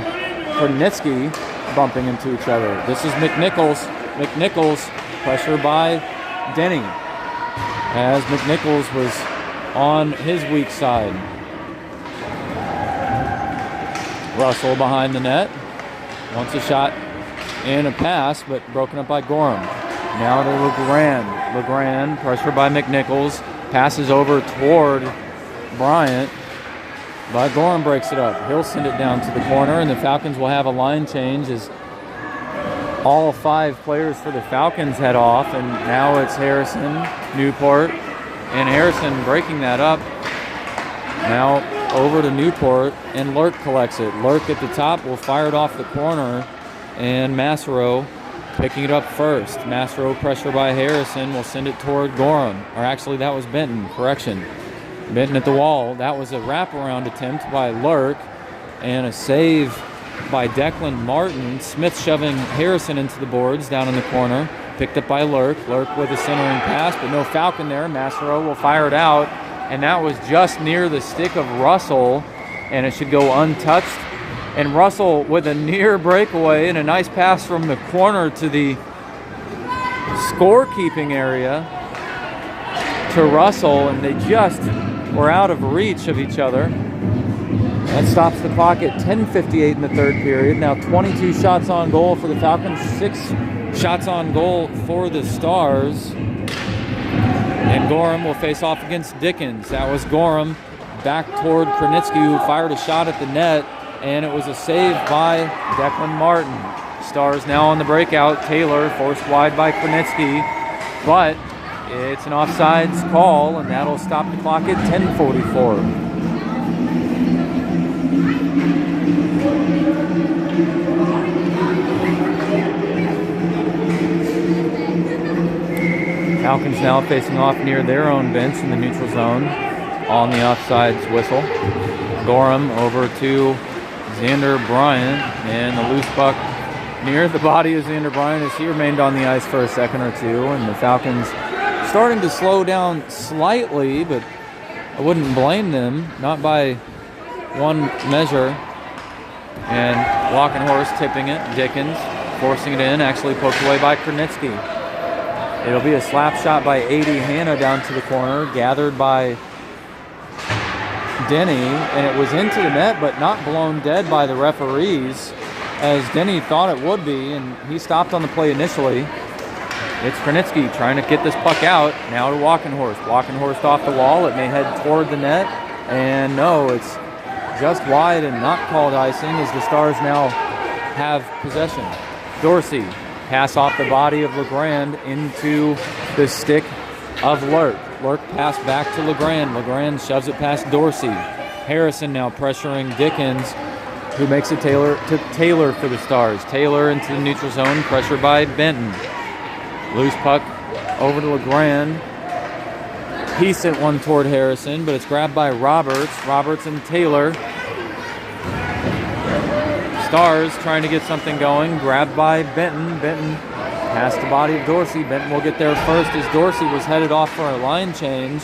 Krnitsky bumping into each other. This is McNichols. McNichols, pressure by Denny, as McNichols was on his weak side. Russell behind the net. Wants a shot and a pass, but broken up by Gorham. Now to LeGrand. LeGrand, pressure by McNichols. Passes over toward Bryant, but Gorham breaks it up. He'll send it down to the corner, and the Falcons will have a line change as all 5 players for the Falcons head off, and now it's Harrison, Newport, and Harrison breaking that up. Now over to Newport, and Lurk collects it. Lurk at the top will fire it off the corner, and Massaro picking it up first. Massaro, pressure by Harrison, will send it toward Gorham. Or actually, that was Benton. Correction. Benton at the wall. That was a wraparound attempt by Lurk, and a save by Declan Martin. Smith shoving Harrison into the boards down in the corner. Picked up by Lurk. Lurk with a centering pass, but no Falcon there. Massaro will fire it out, and that was just near the stick of Russell, and it should go untouched. And Russell with a near breakaway and a nice pass from the corner to the scorekeeping area to Russell, and they just were out of reach of each other. That stops the clock at 10:58 in the third period. Now 22 shots on goal for the Falcons, 6 shots on goal for the Stars. And Gorham will face off against Dickens. That was Gorham back toward Krnitsky, who fired a shot at the net, and it was a save by Declan Martin. Stars now on the breakout. Taylor forced wide by Krnitsky, but it's an offsides call, and that'll stop the clock at 10:44. Falcons now facing off near their own bench in the neutral zone on the offsides whistle. Gorham over to Xander Bryant, and the loose puck near the body of Xander Bryant as he remained on the ice for a second or two, and the Falcons starting to slow down slightly, but I wouldn't blame them, not by one measure. And Walking Horse tipping it, Dickens forcing it in, actually poked away by Krnitsky. It'll be a slap shot by A.D. Hanna down to the corner, gathered by Denny, and it was into the net, but not blown dead by the referees, as Denny thought it would be, and he stopped on the play initially. It's Krnitsky trying to get this puck out, now to Walking Horse. Walking Horse off the wall, it may head toward the net, and no, it's just wide and not called icing, as the Stars now have possession. Dorsey, pass off the body of LeGrand into the stick of Lurk. Lurk pass back to LeGrand. LeGrand shoves it past Dorsey. Harrison now pressuring Dickens, who makes it Taylor for the Stars. Taylor into the neutral zone, pressure by Benton. Loose puck over to LeGrand. He sent one toward Harrison, but it's grabbed by Roberts. Roberts and Taylor. Stars trying to get something going, grabbed by Benton. Benton past the body of Dorsey. Benton will get there first as Dorsey was headed off for a line change.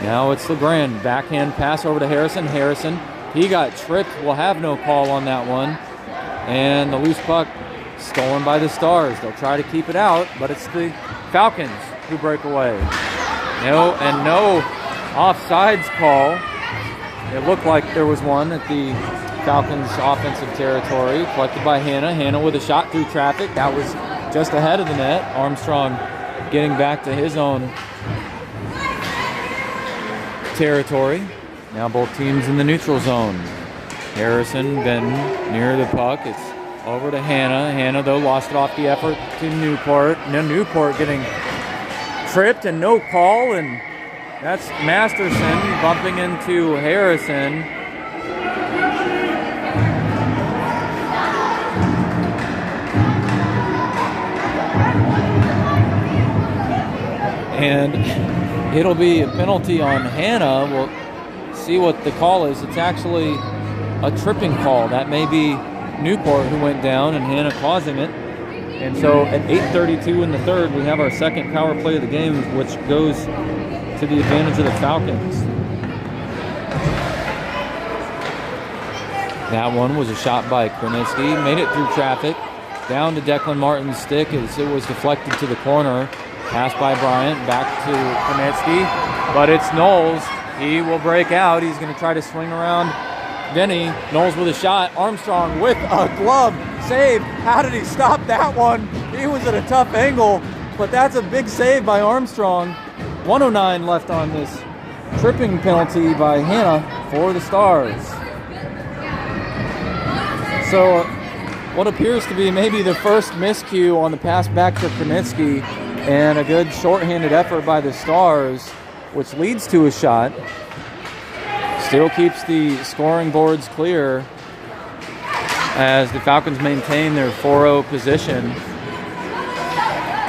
Now it's LeGrand. Backhand pass over to Harrison. Harrison, he got tripped. We'll have no call on that one. And the loose puck stolen by the Stars. They'll try to keep it out, but it's the Falcons who break away. No offsides call. It looked like there was one at the Falcons' offensive territory, collected by Hanna. Hanna with a shot through traffic. That was just ahead of the net. Armstrong getting back to his own territory. Now both teams in the neutral zone. Harrison, Benton near the puck. It's over to Hanna. Hanna, though, lost it off the effort to Newport. Now Newport getting tripped and no call, and that's Masterson bumping into Harrison. And it'll be a penalty on Hanna. We'll see what the call is. It's actually a tripping call. That may be Newport who went down and Hanna causing it. And so at 8:32 in the third, we have our second power play of the game, which goes to the advantage of the Falcons. That one was a shot by Krenitsky. Made it through traffic. Down to Declan Martin's stick as it was deflected to the corner. Pass by Bryant. Back to Krenitsky. But it's Knowles. He will break out. He's going to try to swing around Denny. Knowles with a shot. Armstrong with a glove save. How did he stop that one? He was at a tough angle. But that's a big save by Armstrong. 1:09 left on this tripping penalty by Hannah for the Stars. So what appears to be maybe the first miscue on the pass back to Krenitsky, and a good shorthanded effort by the Stars, which leads to a shot. Still keeps the scoring boards clear as the Falcons maintain their 4-0 position.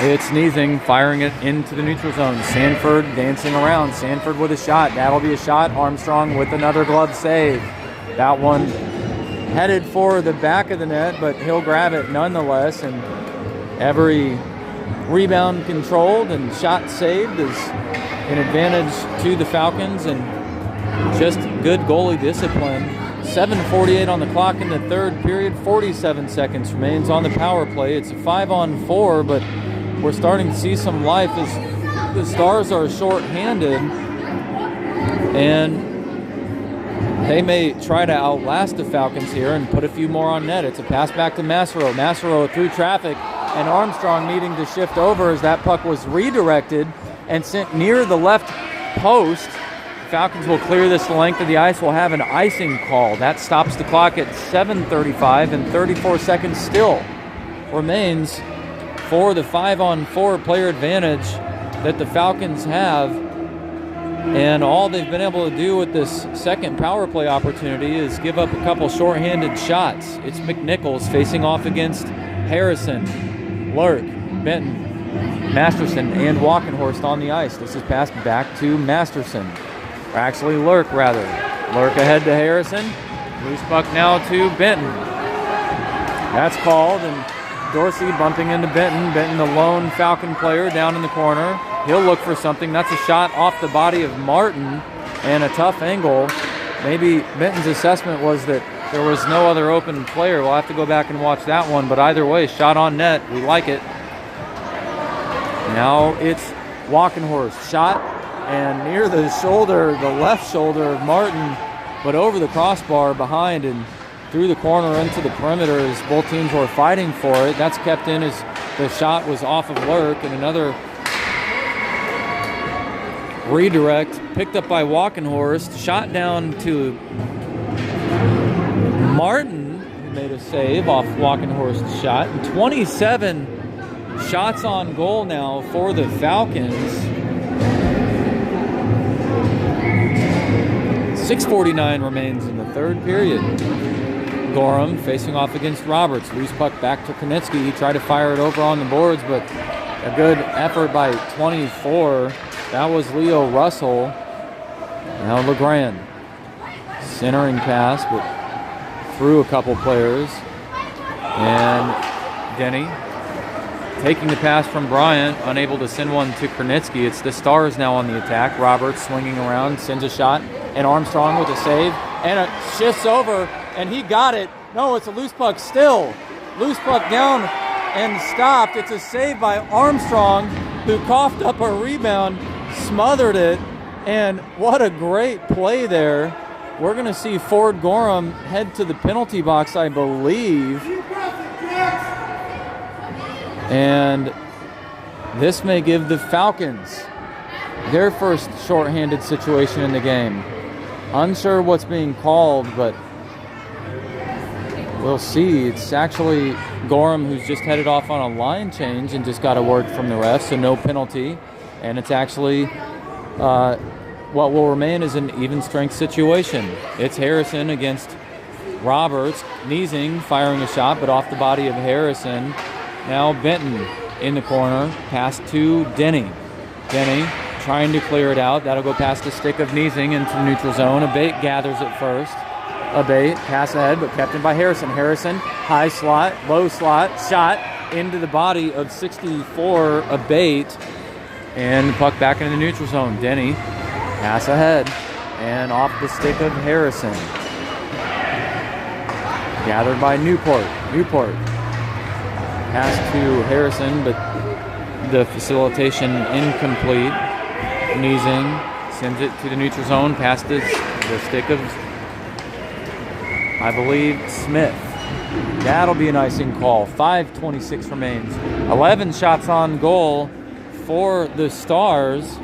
It's Niesing firing it into the neutral zone. Sanford dancing around. Sanford with a shot. That'll be a shot. Armstrong with another glove save. That one headed for the back of the net, but he'll grab it nonetheless. And every rebound controlled and shot saved is an advantage to the Falcons, and just good goalie discipline. 7:48 on the clock in the third period. 47 seconds remains on the power play. It's a 5-on-4, but we're starting to see some life as the Stars are short-handed, and they may try to outlast the Falcons here and put a few more on net. It's a pass back to Massaro. Massaro through traffic, and Armstrong needing to shift over as that puck was redirected and sent near the left post. Falcons will clear this length of the ice. Will have an icing call. That stops the clock at 7:35, and 34 seconds still remains for the 5-on-4 player advantage that the Falcons have. And all they've been able to do with this second power play opportunity is give up a couple shorthanded shots. It's McNichols facing off against Harrison, Lurk, Benton, Masterson, and Walkenhorst on the ice. This is passed back to Masterson. Or actually Lurk, rather. Lurk ahead to Harrison. Loose puck now to Benton. That's called, and Dorsey bumping into Benton. Benton, the lone Falcon player, down in the corner. He'll look for something. That's a shot off the body of Martin, and a tough angle. Maybe Benton's assessment was that there was no other open player. We'll have to go back and watch that one, but either way, shot on net. We like it. Now it's Walkenhorst. Shot, and near the shoulder, the left shoulder of Martin, but over the crossbar behind and through the corner into the perimeter as both teams were fighting for it. That's kept in as the shot was off of Lurk, and another redirect picked up by Walkenhorst. Shot down to Martin, who made a save off Walkenhorst's shot. And 27 shots on goal now for the Falcons. 6:49 remains in the third period. Gorham facing off against Roberts. Loose puck back to Krenitsky. He tried to fire it over on the boards, but a good effort by 24. That was Leo Russell. Now LeGrand. Centering pass, but through a couple players. And Denny taking the pass from Bryant, unable to send one to Krenitsky. It's the Stars now on the attack. Roberts swinging around, sends a shot, and Armstrong with a save, and it shifts over, and he got it. No, it's a loose puck still. Loose puck down and stopped. It's a save by Armstrong, who coughed up a rebound, smothered it, and what a great play there. We're going to see Ford Gorham head to the penalty box, I believe. And this may give the Falcons their first shorthanded situation in the game. Unsure what's being called, but we'll see. It's actually Gorham who's just headed off on a line change and just got a word from the ref, so no penalty. And it's actually what will remain is an even strength situation. It's Harrison against Roberts. Niesing firing a shot, but off the body of Harrison. Now Benton in the corner, pass to Denny. Denny trying to clear it out. That'll go past the stick of Niesing into the neutral zone. Abate gathers it first. Abate, pass ahead, but kept in by Harrison. Harrison, high slot, low slot, shot into the body of 64, Abate. And the puck back into the neutral zone. Denny, pass ahead, and off the stick of Harrison. Gathered by Newport. Newport. Pass to Harrison, but the facilitation incomplete. Kneesing. Sends it to the neutral zone. Past the stick of, I believe, Smith. That'll be an icing call. 5:26 remains. 11 shots on goal for the Stars.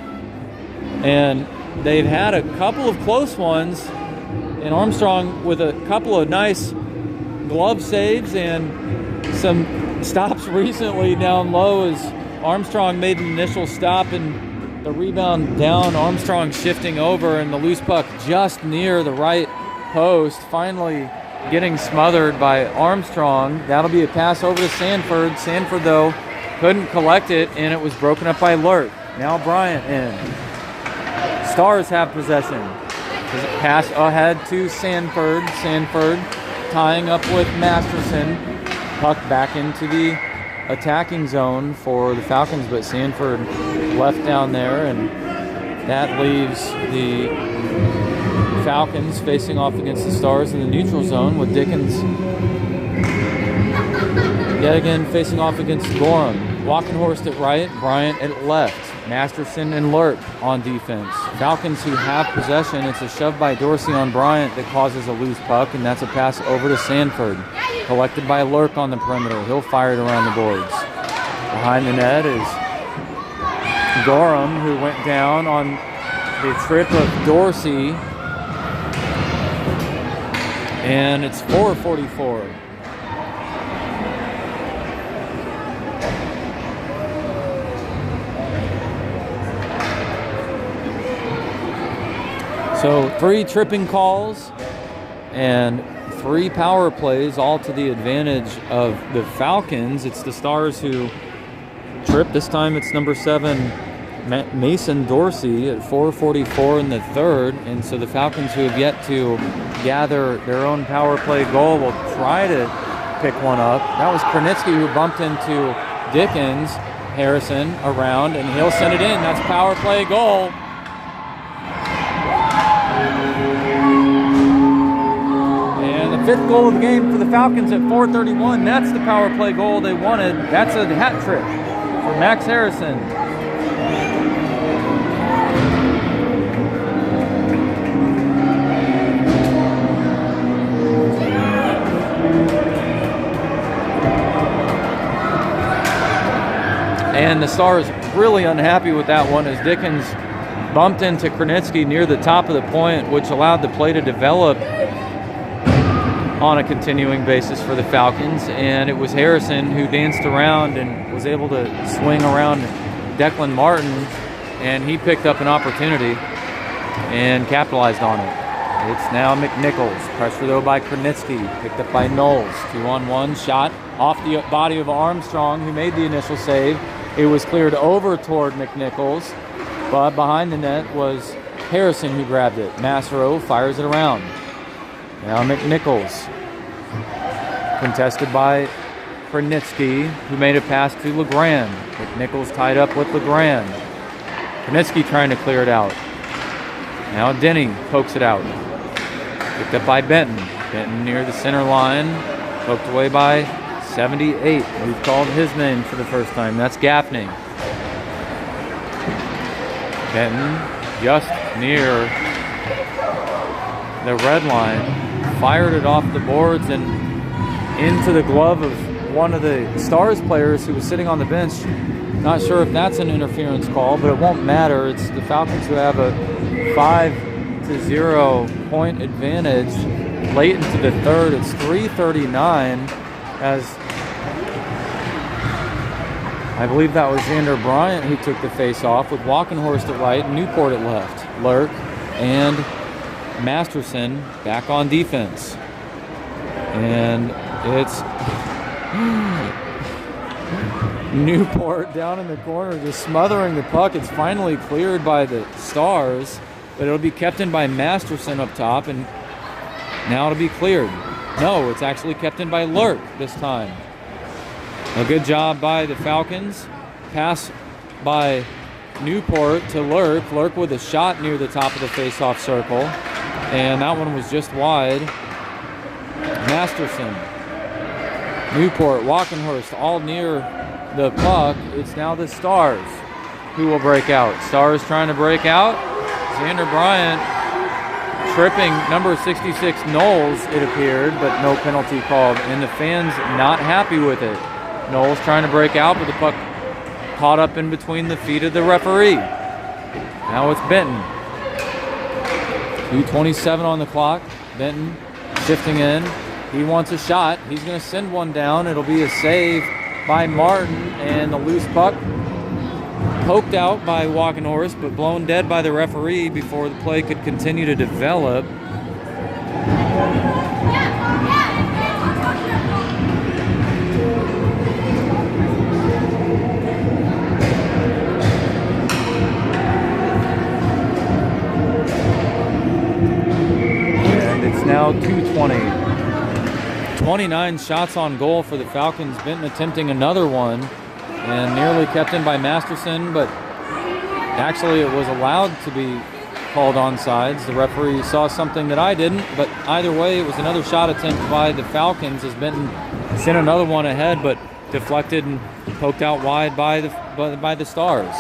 And they've had a couple of close ones. And Armstrong with a couple of nice glove saves and some stops recently down low as Armstrong made an initial stop and the rebound down. Armstrong shifting over and the loose puck just near the right post. Finally getting smothered by Armstrong. That'll be a pass over to Sanford. Sanford, though, couldn't collect it, and it was broken up by Lurk. Now Bryant in. Stars have possession. Pass ahead to Sanford. Sanford tying up with Masterson. Puck back into the attacking zone for the Falcons, but Sanford left down there, and that leaves the Falcons facing off against the Stars in the neutral zone with Dickens yet again facing off against Gorham. Walkenhorst at right, Bryant at left. Masterson and Lurk on defense. Falcons who have possession. It's a shove by Dorsey on Bryant that causes a loose puck, and that's a pass over to Sanford. Collected by Lurk on the perimeter. He'll fire it around the boards. Behind the net is Gorham, who went down on the trip of Dorsey. And it's 4:44. So 3 tripping calls and 3 power plays, all to the advantage of the Falcons. It's the Stars who trip. This time it's number 7, Mason Dorsey, at 4:44 in the third. And so the Falcons, who have yet to gather their own power play goal, will try to pick one up. That was Kranitsky who bumped into Dickens. Harrison around, and he'll send it in. That's power play goal. And the 5th goal of the game for the Falcons at 4:31. That's the power play goal they wanted. That's a hat trick for Max Harrison. And the Stars really unhappy with that one as Dickens bumped into Kranitsky near the top of the point, which allowed the play to develop on a continuing basis for the Falcons. And it was Harrison who danced around and was able to swing around Declan Martin, and he picked up an opportunity and capitalized on it. It's now McNichols. Pressure, though, by Kranitsky. Picked up by Knowles. 2-on-1 shot off the body of Armstrong, who made the initial save. It was cleared over toward McNichols, but behind the net was Harrison who grabbed it. Massaro fires it around. Now McNichols. Contested by Kranitsky, who made a pass to LeGrand. McNichols tied up with LeGrand. Kranitsky trying to clear it out. Now Denny pokes it out. Picked up by Benton. Benton near the center line. Poked away by 78. We've called his name for the first time. That's Gaffney. Benton just near the red line. Fired it off the boards and into the glove of one of the Stars players who was sitting on the bench. Not sure if that's an interference call, but it won't matter. It's the Falcons who have a 5-0 point advantage late into the third. It's 3:39 as I believe that was Xander Bryant who took the face off with Walkenhorst at right, Newport at left. Lurk and Masterson back on defense. And it's Newport down in the corner just smothering the puck. It's finally cleared by the Stars, but it'll be kept in by Masterson up top, and now it'll be cleared. No, it's actually kept in by Lurk this time. A good job by the Falcons. Pass by Newport to Lurk. Lurk with a shot near the top of the face-off circle, and that one was just wide. Masterson, Newport, Walkenhorst, all near the puck. It's now the Stars who will break out. Stars trying to break out. Xander Bryant tripping number 66 Knowles, it appeared, but no penalty called, and the fans not happy with it. Knowles trying to break out, but the puck caught up in between the feet of the referee. Now it's Benton. 2:27 on the clock. Benton shifting in. He wants a shot. He's going to send one down. It'll be a save by Martin, and the loose puck poked out by Walkenhorst, but blown dead by the referee before the play could continue to develop. And it's now 2:20. 29 shots on goal for the Falcons. Benton attempting another one and nearly kept in by Masterson, but actually it was allowed to be called onside. The referee saw something that I didn't, but either way it was another shot attempt by the Falcons as Benton sent another one ahead, but deflected and poked out wide by the Stars.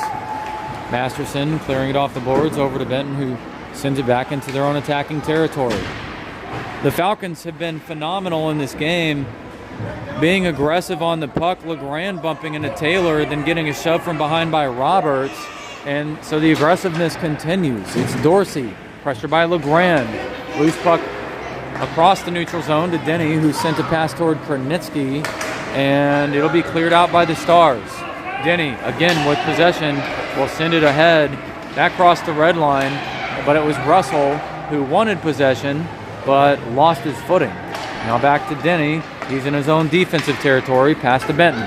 Masterson clearing it off the boards over to Benton, who sends it back into their own attacking territory. The Falcons have been phenomenal in this game, being aggressive on the puck. LeGrand bumping into Taylor, then getting a shove from behind by Roberts, and so the aggressiveness continues. It's Dorsey, pressure by LeGrand, loose puck across the neutral zone to Denny, who sent a pass toward Kernitsky, and it'll be cleared out by the Stars. Denny, again with possession, will send it ahead. That crossed the red line, but it was Russell who wanted possession, but lost his footing. Now back to Denny. He's in his own defensive territory, pass to Benton.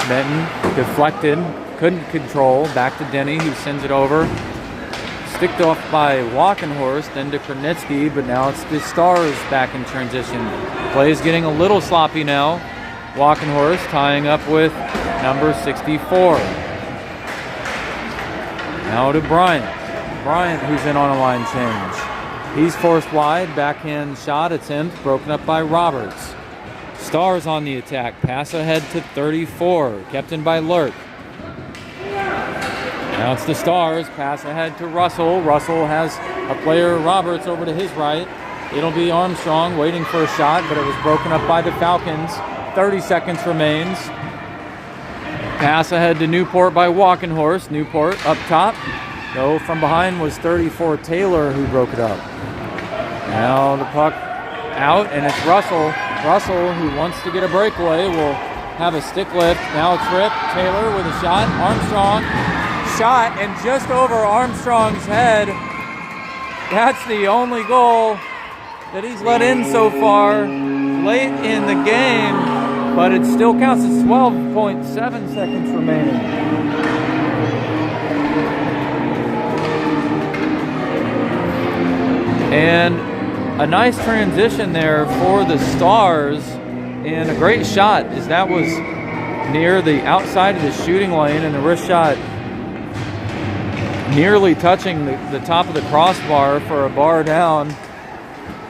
Benton deflected, couldn't control. Back to Denny, who sends it over. Sticked off by Walkenhorst, then to Kernitsky, but now it's the Stars back in transition. Play is getting a little sloppy now. Walkenhorst tying up with number 64. Now to Bryant. Bryant, who's in on a line change. He's forced wide, backhand shot attempt, broken up by Roberts. Stars on the attack, pass ahead to 34, kept in by Lurk. Now it's the Stars, pass ahead to Russell. Russell has a player, Roberts, over to his right. It'll be Armstrong waiting for a shot, but it was broken up by the Falcons. 30 seconds remains. Pass ahead to Newport by Walkenhorst. Newport up top. No, from behind was 34 Taylor who broke it up. Now the puck out, and it's Russell. Russell, who wants to get a breakaway, will have a stick lift. Now a trip. Taylor with a shot. Armstrong. Shot, and just over Armstrong's head. That's the only goal that he's let in so far late in the game, but it still counts as 12.7 seconds remaining. And a nice transition there for the Stars, and a great shot as that was near the outside of the shooting lane, and the wrist shot nearly touching the top of the crossbar for a bar down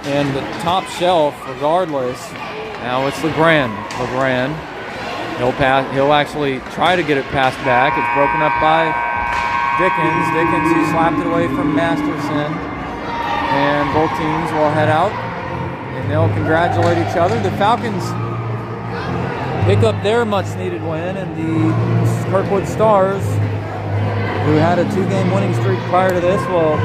and the top shelf regardless. Now it's LeGrand. LeGrand, he'll actually try to get it passed back. It's broken up by Dickens. Dickens, who slapped it away from Masterson. And both teams will head out and they'll congratulate each other. The Falcons pick up their much-needed win, and the Kirkwood Stars, who had a 2-game winning streak prior to this, will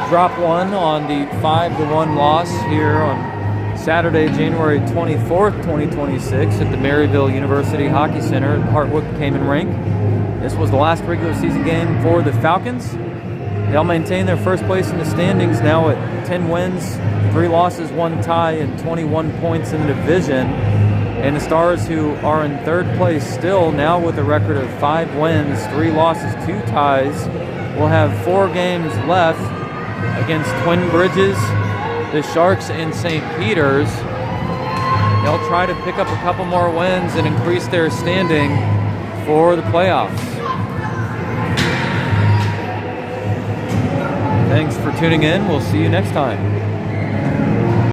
drop one on the 5-1 loss here on Saturday, January 24th, 2026 at the Maryville University Hockey Center at Hartwick Cayman Rink. This was the last regular season game for the Falcons. They'll maintain their first place in the standings now at 10 wins, 3 losses, 1 tie, and 21 points in the division. And the Stars, who are in third place still, now with a record of 5 wins, 3 losses, 2 ties, will have 4 games left against Twin Bridges, the Sharks, and St. Peter's. They'll try to pick up a couple more wins and increase their standing for the playoffs. Thanks for tuning in. We'll see you next time.